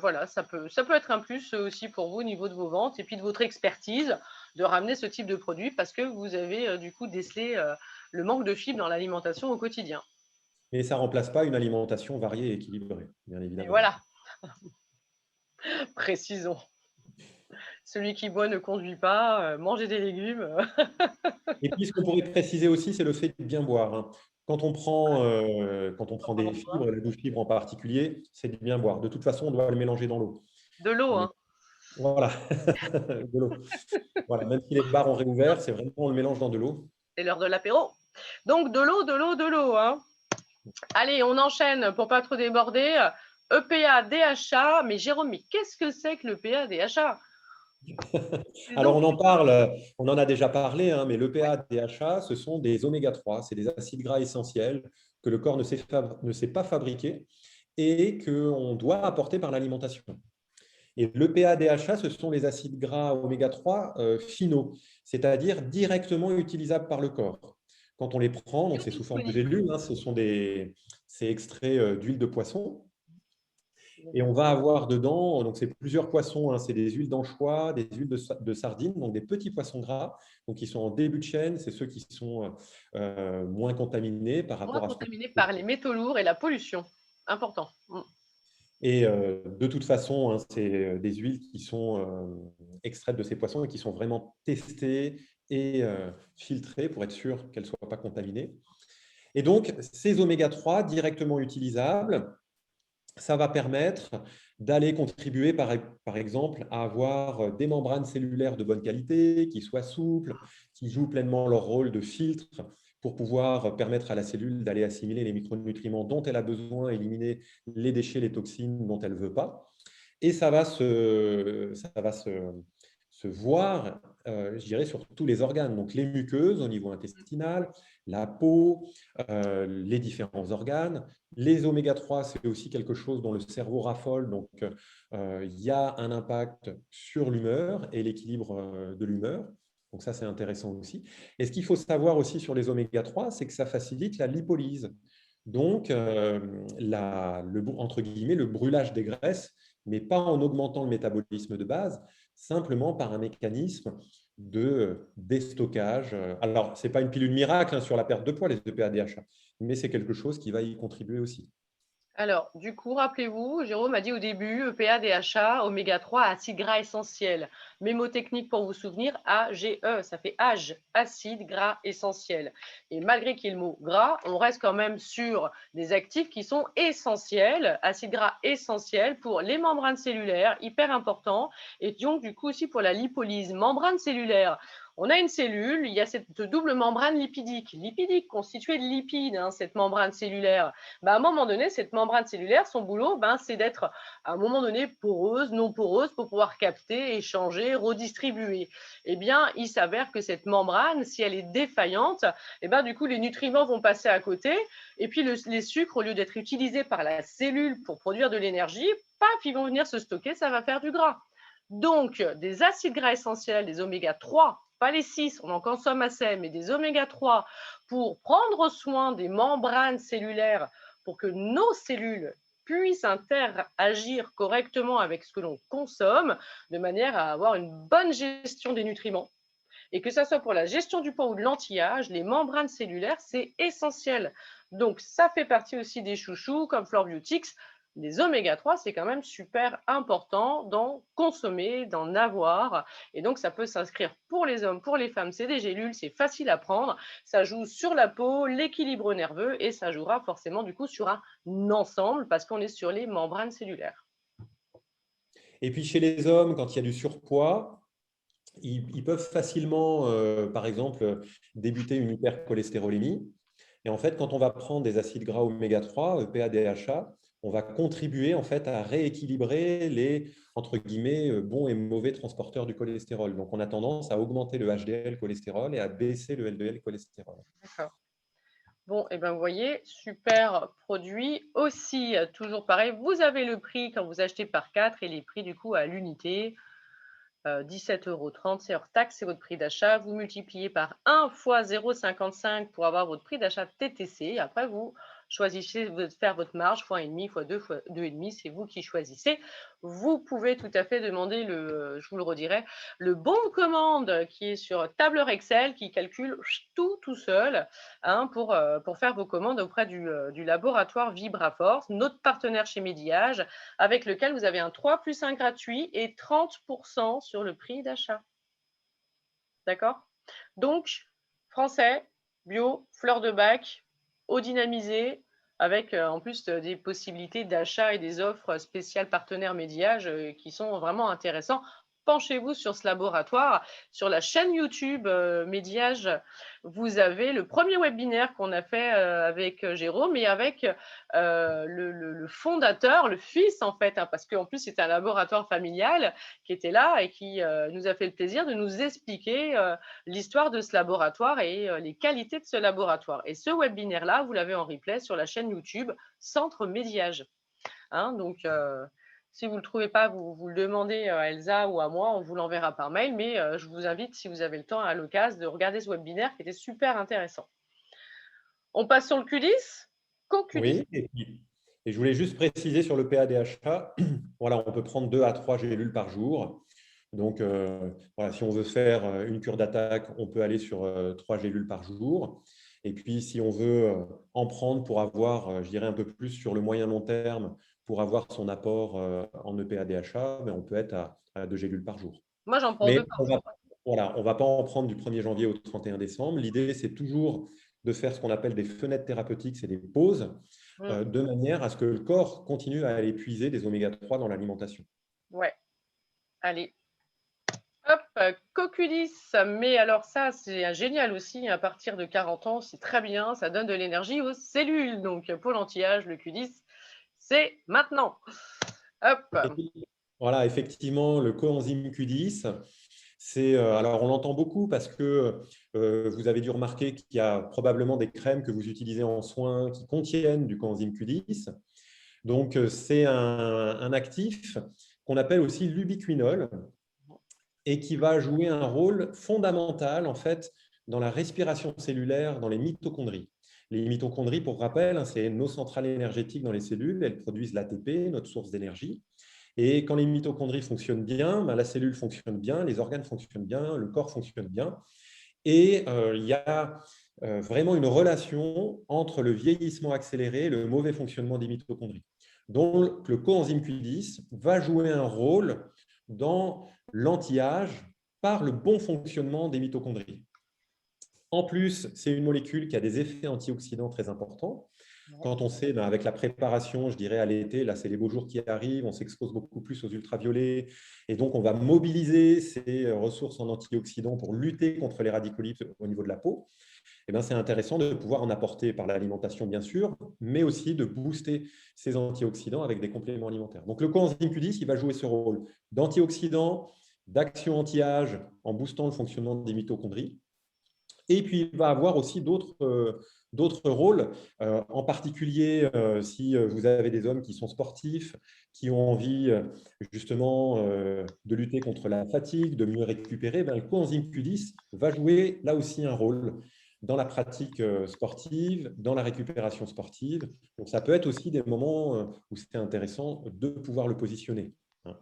voilà, ça peut être un plus aussi pour vous au niveau de vos ventes et puis de votre expertise de ramener ce type de produit parce que vous avez, du coup décelé, le manque de fibres dans l'alimentation au quotidien. Mais ça ne remplace pas une alimentation variée et équilibrée, bien Et évidemment. voilà, précisons. Celui qui boit ne conduit pas, manger des légumes, Et puis, ce qu'on pourrait préciser aussi, c'est le fait de bien boire, hein. Quand on prend quand on des en boit. fibres, la douce fibre en particulier, c'est de bien boire. De toute façon, on doit le mélanger dans l'eau. De l'eau, On hein. est... Voilà, de l'eau. Voilà, même si les bars ont réouvert, c'est vraiment on le mélange dans de l'eau. C'est l'heure de l'apéro. Donc de l'eau, de l'eau, de l'eau, hein. Allez, on enchaîne pour pas trop déborder. EPA, DHA. Mais Jérôme, mais qu'est-ce que c'est que l'EPA, DHA? C'est Alors, donc. on en parle, on en a déjà parlé, hein, mais l'EPA, DHA, ce sont des oméga 3, c'est des acides gras essentiels que le corps ne sait pas fabriquer et qu'on doit apporter par l'alimentation. Et l'EPA, DHA, ce sont les acides gras oméga 3 finaux, c'est-à-dire directement utilisables par le corps. Quand on les prend, donc c'est sous forme de Biodisponible. gélules, hein, c'est extrait d'huile de poisson. Et on va avoir dedans, donc c'est plusieurs poissons, hein, c'est des huiles d'anchois, des huiles de sardines, donc des petits poissons gras, donc qui sont en début de chaîne, c'est ceux qui sont moins contaminés par Moins rapport à ce qu'on contaminé trouve. par les métaux lourds et la pollution. Important. Et de toute façon, hein, c'est des huiles qui sont extraites de ces poissons et qui sont vraiment testées et filtrées pour être sûr qu'elles ne soient pas contaminées. Et donc, ces oméga 3 directement utilisables, ça va permettre d'aller contribuer, par exemple, à avoir des membranes cellulaires de bonne qualité, qui soient souples, qui jouent pleinement leur rôle de filtre pour pouvoir permettre à la cellule d'aller assimiler les micronutriments dont elle a besoin, éliminer les déchets, les toxines dont elle ne veut pas. Et ça va se voir, je dirais, sur tous les organes. Donc, les muqueuses au niveau intestinal, la peau, les différents organes. Les oméga 3, c'est aussi quelque chose dont le cerveau raffole. Donc, il y a un impact sur l'humeur et l'équilibre de l'humeur. Donc, ça, c'est intéressant aussi. Et ce qu'il faut savoir aussi sur les oméga 3, c'est que ça facilite la lipolyse. Donc, entre guillemets, le brûlage des graisses, mais pas en augmentant le métabolisme de base, simplement par un mécanisme de déstockage. Alors, ce n'est pas une pilule miracle, hein, sur la perte de poids, les EPA-DHA, mais c'est quelque chose qui va y contribuer aussi. Alors, du coup, rappelez-vous, Jérôme a dit au début, EPA, DHA, oméga 3, acides gras essentiels. Mémotechnique pour vous souvenir, AGE, ça fait âge, acide gras essentiel. Et malgré qu'il y ait le mot gras, on reste quand même sur des actifs qui sont essentiels, acides gras essentiels pour les membranes cellulaires, hyper important, et donc du coup aussi pour la lipolyse. Membrane cellulaire, on a une cellule, il y a cette double membrane lipidique constituée de lipides, hein, cette membrane cellulaire. À un moment donné, cette membrane cellulaire, son boulot, c'est d'être à un moment donné poreuse, non poreuse, pour pouvoir capter, échanger, redistribuer. Eh bien, il s'avère que cette membrane, si elle est défaillante, du coup, les nutriments vont passer à côté, et puis les sucres, au lieu d'être utilisés par la cellule pour produire de l'énergie, paf, ils vont venir se stocker, ça va faire du gras. Donc, des acides gras essentiels, des oméga 3, pas les 6, on en consomme assez, mais des oméga 3 pour prendre soin des membranes cellulaires pour que nos cellules puisse interagir correctement avec ce que l'on consomme, de manière à avoir une bonne gestion des nutriments. Et que ça soit pour la gestion du poids ou de l'anti-âge, les membranes cellulaires, c'est essentiel. Donc, ça fait partie aussi des chouchous comme Florbiotics. Les oméga 3, c'est quand même super important d'en consommer, d'en avoir. Et donc, ça peut s'inscrire pour les hommes, pour les femmes. C'est des gélules, c'est facile à prendre. Ça joue sur la peau, l'équilibre nerveux et ça jouera forcément du coup sur un ensemble parce qu'on est sur les membranes cellulaires. Et puis chez les hommes, quand il y a du surpoids, ils peuvent facilement, par exemple, débuter une hypercholestérolémie. Et en fait, quand on va prendre des acides gras oméga 3, EPA, DHA, on va contribuer en fait à rééquilibrer les entre guillemets bons et mauvais transporteurs du cholestérol. Donc, on a tendance à augmenter le HDL cholestérol et à baisser le LDL cholestérol. D'accord. Bon, et ben vous voyez, super produit aussi, toujours pareil, vous avez le prix quand vous achetez par 4 et les prix du coup à l'unité, 17,30 €, c'est hors taxe, c'est votre prix d'achat. Vous multipliez par 1 fois 0,55 pour avoir votre prix d'achat TTC. Après, vous choisissez de faire votre marge, fois 1,5, fois 2, fois 2,5, c'est vous qui choisissez. Vous pouvez tout à fait demander je vous le redirai, le bon de commande qui est sur tableur Excel qui calcule tout seul, hein, pour faire vos commandes auprès du laboratoire VibraForce, notre partenaire chez Mediage, avec lequel vous avez un 3+1 gratuit et 30% sur le prix d'achat. D'accord? Donc, français, bio, fleur de bac, eau dynamisée, avec en plus des possibilités d'achat et des offres spéciales partenaires Médiage qui sont vraiment intéressants. Penchez-vous sur ce laboratoire. Sur la chaîne YouTube Médiage, vous avez le premier webinaire qu'on a fait avec Jérôme et avec le fondateur, le fils en fait, hein, parce qu'en plus c'est un laboratoire familial qui était là et qui nous a fait le plaisir de nous expliquer l'histoire de ce laboratoire et les qualités de ce laboratoire. Et ce webinaire-là, vous l'avez en replay sur la chaîne YouTube Centre Médiage. Hein, donc, si vous ne le trouvez pas, vous le demandez à Elsa ou à moi, on vous l'enverra par mail. Mais je vous invite, si vous avez le temps à l'occasion, de regarder ce webinaire qui était super intéressant. On passe sur le Q10. Co-Q10. Oui, et je voulais juste préciser sur le PADHA, voilà, on peut prendre 2 à 3 gélules par jour. Donc, voilà, si on veut faire une cure d'attaque, on peut aller sur 3 gélules par jour. Et puis, si on veut en prendre pour avoir, je dirais, un peu plus sur le moyen long terme, pour avoir son apport en EPA-DHA, on peut être à 2 gélules par jour. Moi, j'en prends Mais 2 par jour. voilà, on ne va pas en prendre du 1er janvier au 31 décembre. L'idée, c'est toujours de faire ce qu'on appelle des fenêtres thérapeutiques, c'est des pauses, de manière à ce que le corps continue à aller puiser des oméga 3 dans l'alimentation. Ouais, allez. Hop, Coculis, mais alors ça, c'est génial aussi, à partir de 40 ans, c'est très bien, ça donne de l'énergie aux cellules. Donc, pour l'anti-âge, le Q10, c'est maintenant. Hop. Et puis, voilà, effectivement, le coenzyme Q10, alors on l'entend beaucoup parce que vous avez dû remarquer qu'il y a probablement des crèmes que vous utilisez en soins qui contiennent du coenzyme Q10. Donc, c'est un actif qu'on appelle aussi l'ubiquinol et qui va jouer un rôle fondamental en fait dans la respiration cellulaire, dans les mitochondries. Les mitochondries, pour rappel, c'est nos centrales énergétiques dans les cellules. Elles produisent l'ATP, notre source d'énergie. Et quand les mitochondries fonctionnent bien, la cellule fonctionne bien, les organes fonctionnent bien, le corps fonctionne bien. Et il y a vraiment une relation entre le vieillissement accéléré et le mauvais fonctionnement des mitochondries. Donc, le coenzyme Q10 va jouer un rôle dans l'anti-âge par le bon fonctionnement des mitochondries. En plus, c'est une molécule qui a des effets antioxydants très importants. Quand on sait, avec la préparation, je dirais à l'été, là c'est les beaux jours qui arrivent, on s'expose beaucoup plus aux ultraviolets et donc on va mobiliser ces ressources en antioxydants pour lutter contre les radicaux libres au niveau de la peau. Et c'est intéressant de pouvoir en apporter par l'alimentation bien sûr, mais aussi de booster ces antioxydants avec des compléments alimentaires. Donc le coenzyme Q10, il va jouer ce rôle d'antioxydant, d'action anti-âge en boostant le fonctionnement des mitochondries. Et puis, il va avoir aussi d'autres rôles, en particulier si vous avez des hommes qui sont sportifs, qui ont envie justement de lutter contre la fatigue, de mieux récupérer, le coenzyme Q10 va jouer là aussi un rôle. dans la pratique sportive, dans la récupération sportive. Donc, ça peut être aussi des moments où c'est intéressant de pouvoir le positionner. Hein.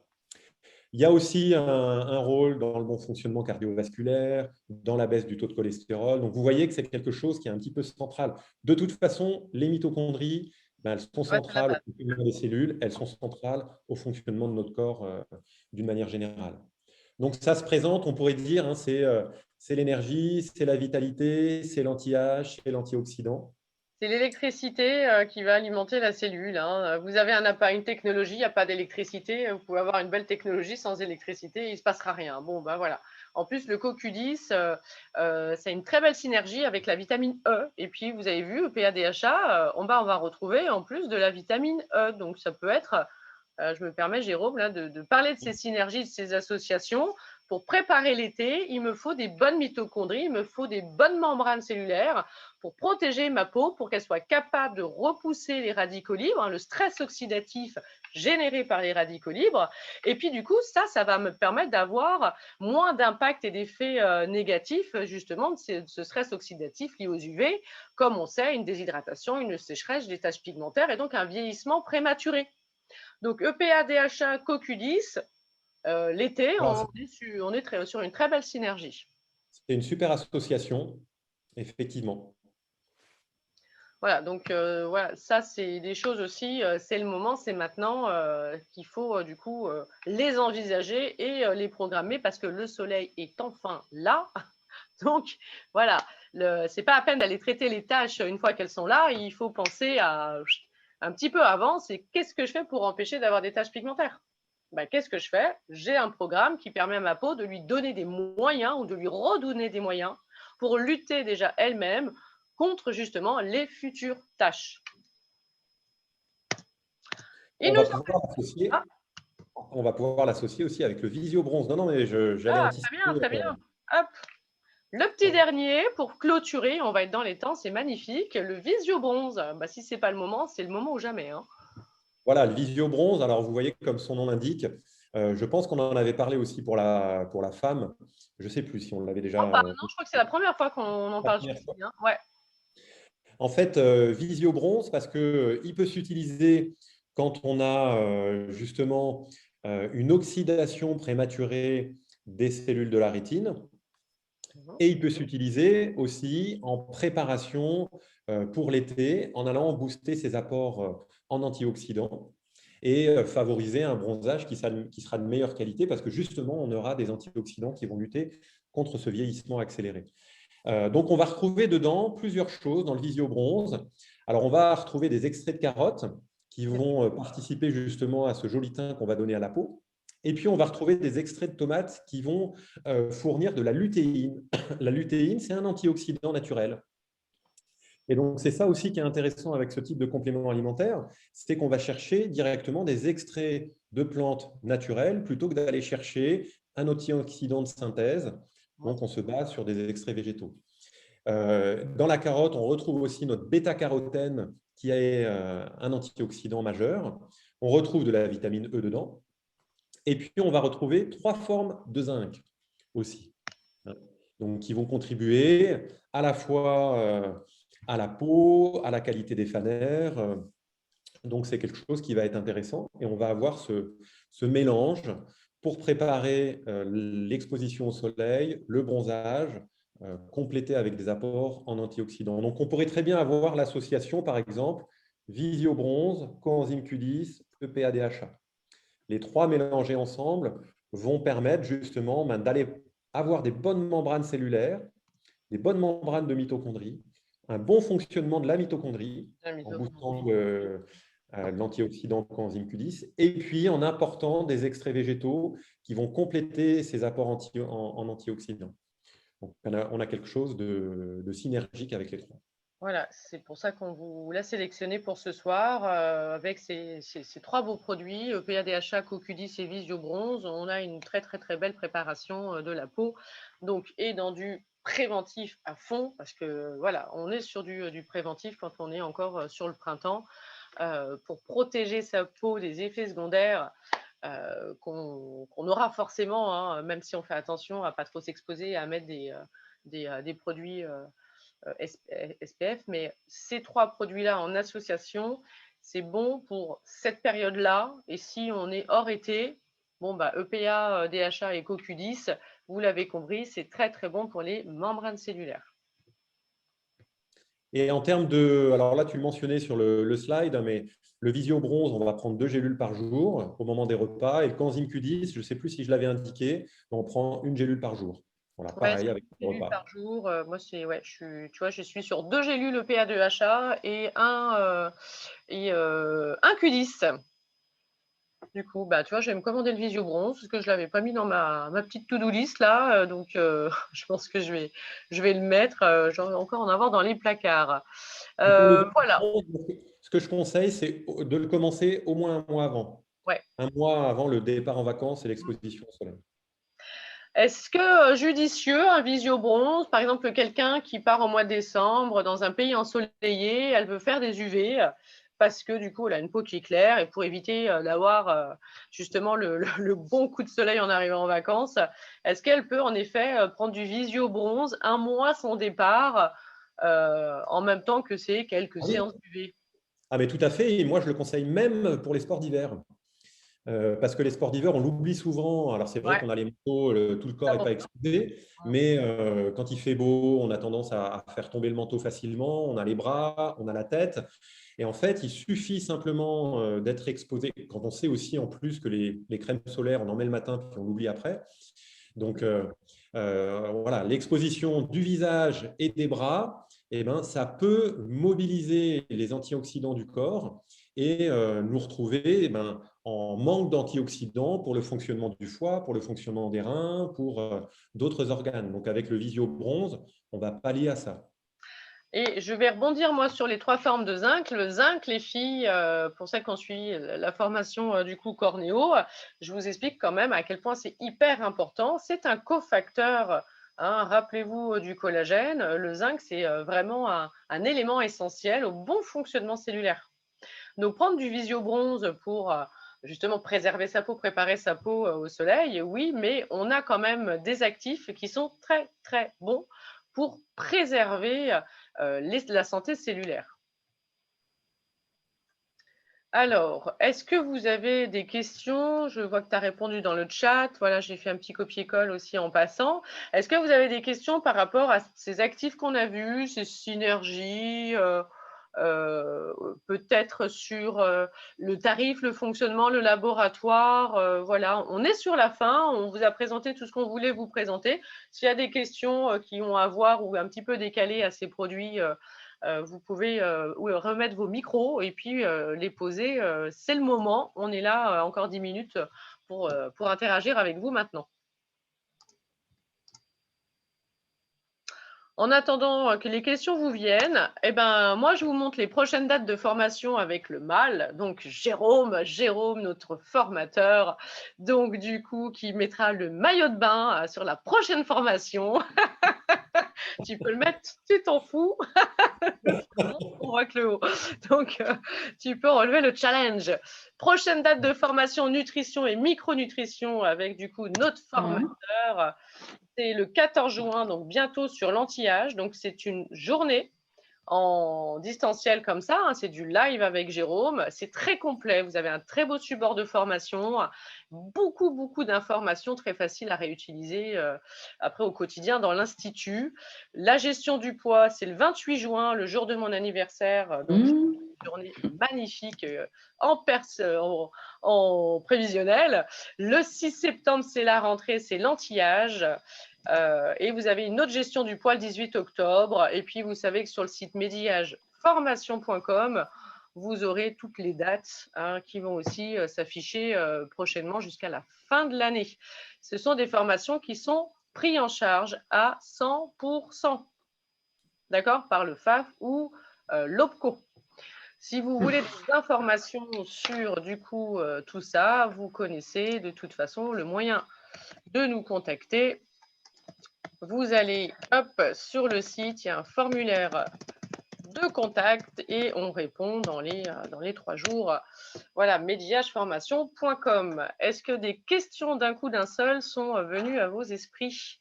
Il y a aussi un rôle dans le bon fonctionnement cardiovasculaire, dans la baisse du taux de cholestérol. Donc, vous voyez que c'est quelque chose qui est un petit peu central. De toute façon, les mitochondries, ben, elles sont Ouais, c'est la centrales au base. fonctionnement des cellules, elles sont centrales au fonctionnement de notre corps d'une manière générale. Donc, ça se présente, on pourrait dire, hein, c'est l'énergie, c'est la vitalité, c'est l'anti-âge, c'est l'antioxydant. C'est l'électricité qui va alimenter la cellule, hein. Vous avez une technologie, il n'y a pas d'électricité. Vous pouvez avoir une belle technologie sans électricité, il ne se passera rien. Bon, ben voilà. En plus, le CoQ10, ça a une très belle synergie avec la vitamine E. Et puis, vous avez vu, EPA DHA, on va retrouver en plus de la vitamine E. Donc, ça peut être, je me permets, Jérôme, là, de parler de ces synergies, de ces associations. Pour préparer l'été, il me faut des bonnes mitochondries, il me faut des bonnes membranes cellulaires pour protéger ma peau, pour qu'elle soit capable de repousser les radicaux libres, hein, le stress oxydatif généré par les radicaux libres. Et puis, du coup, ça va me permettre d'avoir moins d'impact et d'effets négatifs, justement, de ce stress oxydatif lié aux UV, comme on sait, une déshydratation, une sécheresse, des taches pigmentaires et donc un vieillissement prématuré. Donc, EPA, DHA, CoQ10, l'été, Voilà, on est sur une très belle synergie. c'est une super association, effectivement. Voilà, donc voilà, ça c'est des choses aussi, c'est le moment, c'est maintenant qu'il faut du coup les envisager et les programmer parce que le soleil est enfin là. Donc voilà, c'est pas à peine d'aller traiter les tâches une fois qu'elles sont là, il faut penser à un petit peu avant, c'est qu'est-ce que je fais pour empêcher d'avoir des taches pigmentaires? Ben, qu'est-ce que je fais? J'ai un programme qui permet à ma peau de lui donner des moyens ou de lui redonner des moyens pour lutter déjà elle-même contre justement les futures tâches. Il On nous va en... pouvoir l'associer, ah, on va pouvoir l'associer aussi avec le visio-bronze. Non, non, mais j'allais très anticiper. bien, très bien. Hop. Le petit dernier, pour clôturer, on va être dans les temps, c'est magnifique. Le visio-bronze, bah, si ce n'est pas le moment, c'est le moment ou jamais. Hein. Voilà, le visio-bronze. Alors, vous voyez, comme son nom l'indique, je pense qu'on en avait parlé aussi pour la femme. Je ne sais plus si on l'avait déjà. Non, je crois que c'est la première fois qu'on en La parle première ici. fois. Hein. Ouais. En fait, visio-bronze, parce qu'il peut s'utiliser quand on a justement une oxydation prématurée des cellules de la rétine. Et il peut s'utiliser aussi en préparation pour l'été, en allant booster ses apports en antioxydants et favoriser un bronzage qui sera de meilleure qualité parce que justement, on aura des antioxydants qui vont lutter contre ce vieillissement accéléré. Donc, on va retrouver dedans plusieurs choses dans le visio-bronze. Alors, on va retrouver des extraits de carottes qui vont participer justement à ce joli teint qu'on va donner à la peau. Et puis, on va retrouver des extraits de tomates qui vont fournir de la lutéine. La lutéine, c'est un antioxydant naturel. Et donc, c'est ça aussi qui est intéressant avec ce type de complément alimentaire, c'est qu'on va chercher directement des extraits de plantes naturelles plutôt que d'aller chercher un antioxydant de synthèse. Donc, on se base sur des extraits végétaux. Dans la carotte, on retrouve aussi notre bêta-carotène qui est un antioxydant majeur. On retrouve de la vitamine E dedans. Et puis, on va retrouver 3 formes de zinc aussi. Donc, qui vont contribuer à la fois à la peau, à la qualité des fanères. Donc, c'est quelque chose qui va être intéressant. Et on va avoir ce mélange pour préparer l'exposition au soleil, le bronzage, complété avec des apports en antioxydants. Donc, on pourrait très bien avoir l'association, par exemple, visio-bronze, coenzyme Q10, EPA-DHA. Les trois mélangés ensemble vont permettre justement d'aller avoir des bonnes membranes cellulaires, des bonnes membranes de mitochondrie, un bon fonctionnement de la mitochondrie en boostant l'antioxydant coenzyme Q10, et puis en apportant des extraits végétaux qui vont compléter ces apports en antioxydants. Donc, on a quelque chose de synergique avec les trois. Voilà, c'est pour ça qu'on vous l'a sélectionné pour ce soir avec ces trois beaux produits, EPA, DHA, CoQ10 et Visio Bronze. On a une très très très belle préparation de la peau, donc et dans du préventif à fond parce que voilà, on est sur du préventif quand on est encore sur le printemps pour protéger sa peau des effets secondaires qu'on aura forcément, hein, même si on fait attention à pas trop s'exposer, à mettre des produits SPF, mais ces 3 produits-là en association, c'est bon pour cette période-là. Et si on est hors été, bon, bah, EPA, DHA et CoQ10, vous l'avez compris, c'est très, très bon pour les membranes cellulaires. Et en termes de, alors là, tu le mentionnais sur le slide, mais le Visio Bronze, on va prendre 2 gélules par jour au moment des repas. Et le Coenzyme Q10, je ne sais plus si je l'avais indiqué, mais on prend 1 gélule par jour. Voilà, Ouais, pareil c'est avec 2 le gélules par repas. jour. Moi, c'est, ouais, tu vois, je suis sur 2 gélules EPA-DHA et un Q10. Du coup, bah, tu vois, je vais me commander le Visio Bronze parce que je ne l'avais pas mis dans ma petite to-do list là. Donc, je pense que je vais le mettre. Je vais encore en avoir dans les placards. Et pour le Voilà. ce que je conseille, c'est de le commencer au moins 1 mois avant. Ouais. 1 mois avant le départ en vacances et l'exposition au soleil. Est-ce que judicieux, un Visio Bronze, par exemple, quelqu'un qui part au mois de décembre dans un pays ensoleillé, elle veut faire des UV parce que du coup, elle a une peau qui est claire et pour éviter d'avoir justement le bon coup de soleil en arrivant en vacances, est-ce qu'elle peut en effet prendre du Visio Bronze 1 mois son départ en même temps que ses quelques Ah oui. séances d'UV? Ah, mais tout à fait. Et moi, je le conseille même pour les sports d'hiver. Parce que les sports d'hiver, on l'oublie souvent. Alors, c'est vrai Ouais, qu'on a les manteaux, tout le corps très n'est bon. pas exposé, mais quand il fait beau, on a tendance à faire tomber le manteau facilement. On a les bras, on a la tête. Et en fait, il suffit simplement d'être exposé. Quand on sait aussi en plus que les crèmes solaires, on en met le matin, puis on l'oublie après. Donc, voilà, l'exposition du visage et des bras, eh ben, ça peut mobiliser les antioxydants du corps et nous retrouver en manque d'antioxydants pour le fonctionnement du foie, pour le fonctionnement des reins, pour d'autres organes. Donc, avec le Visio Bronze, on va pallier à ça. Et je vais rebondir, moi, sur les 3 formes de zinc. Le zinc, les filles, pour celles qui ont suivi la formation du coup Cornéo, je vous explique quand même à quel point c'est hyper important. C'est un cofacteur, hein, rappelez-vous du collagène. Le zinc, c'est vraiment un élément essentiel au bon fonctionnement cellulaire. Donc, prendre du visio-bronze pour justement préserver sa peau, préparer sa peau au soleil, oui, mais on a quand même des actifs qui sont très, très bons pour préserver la santé cellulaire. Alors, est-ce que vous avez des questions? Je vois que tu as répondu dans le chat. Voilà, j'ai fait un petit copier-colle aussi en passant. Est-ce que vous avez des questions par rapport à ces actifs qu'on a vus, ces synergies, peut-être sur le tarif, le fonctionnement, le laboratoire? Voilà, on est sur la fin. On vous a présenté tout ce qu'on voulait vous présenter. S'il y a des questions qui ont à voir ou un petit peu décalées à ces produits, vous pouvez remettre vos micros et puis les poser. C'est le moment. On est là encore 10 minutes pour interagir avec vous maintenant. En attendant que les questions vous viennent, eh ben, moi, je vous montre les prochaines dates de formation avec le MAL. Donc, Jérôme, notre formateur, donc du coup, qui mettra le maillot de bain sur la prochaine formation. Tu peux le mettre, tu t'en fous. On voit que le haut. Donc, tu peux relever le challenge. Prochaine date de formation nutrition et micronutrition avec du coup notre formateur. C'est le 14 juin, donc bientôt sur l'anti-âge. Donc, c'est une journée en distanciel comme ça, hein, c'est du live avec Jérôme, c'est très complet, vous avez un très beau support de formation, beaucoup d'informations très faciles à réutiliser après au quotidien dans l'Institut. La gestion du poids, c'est le 28 juin, le jour de mon anniversaire, donc une journée magnifique en prévisionnel. Le 6 septembre, c'est la rentrée, c'est l'anti-âge. Et vous avez une autre gestion du poids le 18 octobre. Et puis, vous savez que sur le site mediageformation.com, vous aurez toutes les dates qui vont aussi s'afficher prochainement jusqu'à la fin de l'année. Ce sont des formations qui sont prises en charge à 100%, d'accord, par le FAF ou l'OPCO. Si vous voulez des informations sur du coup tout ça, vous connaissez de toute façon le moyen de nous contacter. Vous allez sur le site, il y a un formulaire de contact et on répond dans les 3 jours. Voilà, mediageformation.com. Est-ce que des questions d'un coup d'un seul sont venues à vos esprits?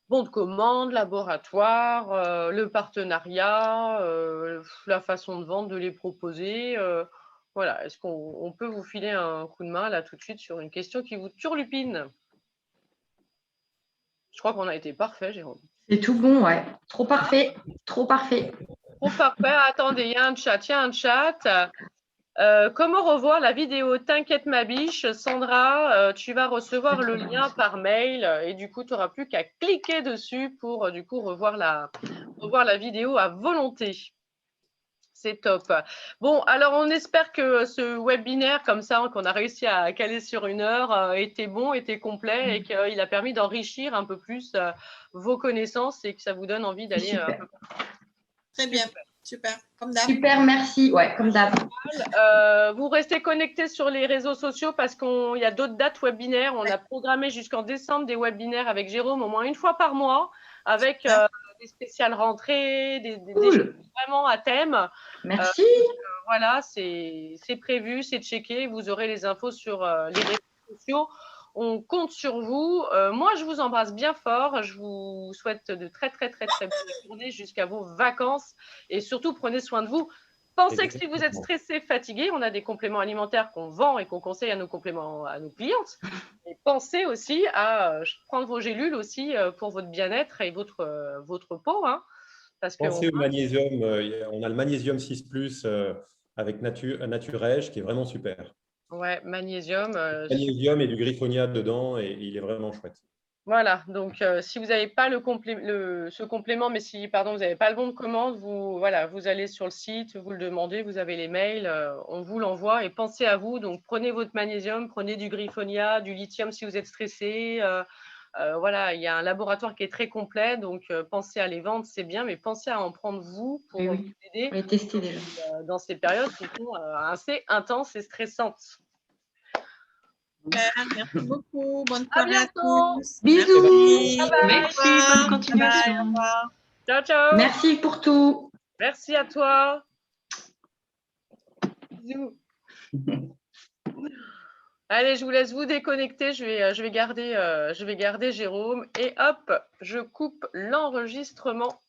Bon de commande, laboratoire, le partenariat, la façon de vendre, de les proposer. Voilà, est-ce qu'on peut vous filer un coup de main là tout de suite sur une question qui vous turlupine? Je crois qu'on a été parfait, Jérôme. C'est tout bon, ouais. Trop parfait, trop parfait. Trop parfait. Attendez, il y a un chat, comment revoir la vidéo? T'inquiète ma biche, Sandra, tu vas recevoir le lien par mail et du coup, tu n'auras plus qu'à cliquer dessus pour du coup revoir la vidéo à volonté. C'est top. Bon, alors on espère que ce webinaire comme ça, qu'on a réussi à caler sur 1 heure, était bon, était complet et qu'il a permis d'enrichir un peu plus vos connaissances et que ça vous donne envie d'aller un peu plus. Très bien, super, comme d'hab. Super, merci, ouais, comme d'hab. Vous restez connectés sur les réseaux sociaux parce qu'il y a d'autres dates webinaires. On a programmé jusqu'en décembre des webinaires avec Jérôme au moins 1 fois par mois avec des spéciales rentrées, des choses vraiment à thème. Merci. Voilà, c'est prévu, c'est checké. Vous aurez les infos sur les réseaux sociaux. On compte sur vous. Moi, je vous embrasse bien fort. Je vous souhaite de très bonnes journées jusqu'à vos vacances. Et surtout, prenez soin de vous. Pensez que si vous êtes stressé, fatigué, on a des compléments alimentaires qu'on vend et qu'on conseille à nos clientes. Et pensez aussi à prendre vos gélules aussi pour votre bien-être et votre peau. Hein, parce que Pensez au magnésium. On a le magnésium 6+, avec Naturège qui est vraiment super. Ouais, magnésium. Magnésium et du griffonia dedans et il est vraiment chouette. Voilà, donc si vous n'avez pas ce complément, mais si, pardon, vous n'avez pas le bon de commande, vous allez sur le site, vous le demandez, vous avez les mails, on vous l'envoie et pensez à vous. Donc, prenez votre magnésium, prenez du griffonia, du lithium si vous êtes stressé. Voilà, il y a un laboratoire qui est très complet, donc pensez à les vendre, c'est bien, mais pensez à en prendre vous pour vous aider les tester déjà. dans ces périodes qui sont assez intenses et stressantes. Merci beaucoup. Bonne soirée à tous. Bisous. Merci, bonne continuation. Ciao, ciao. Merci pour tout. Merci à toi. Bisous. Allez, je vous laisse vous déconnecter. Je vais garder Jérôme. Et hop, je coupe l'enregistrement.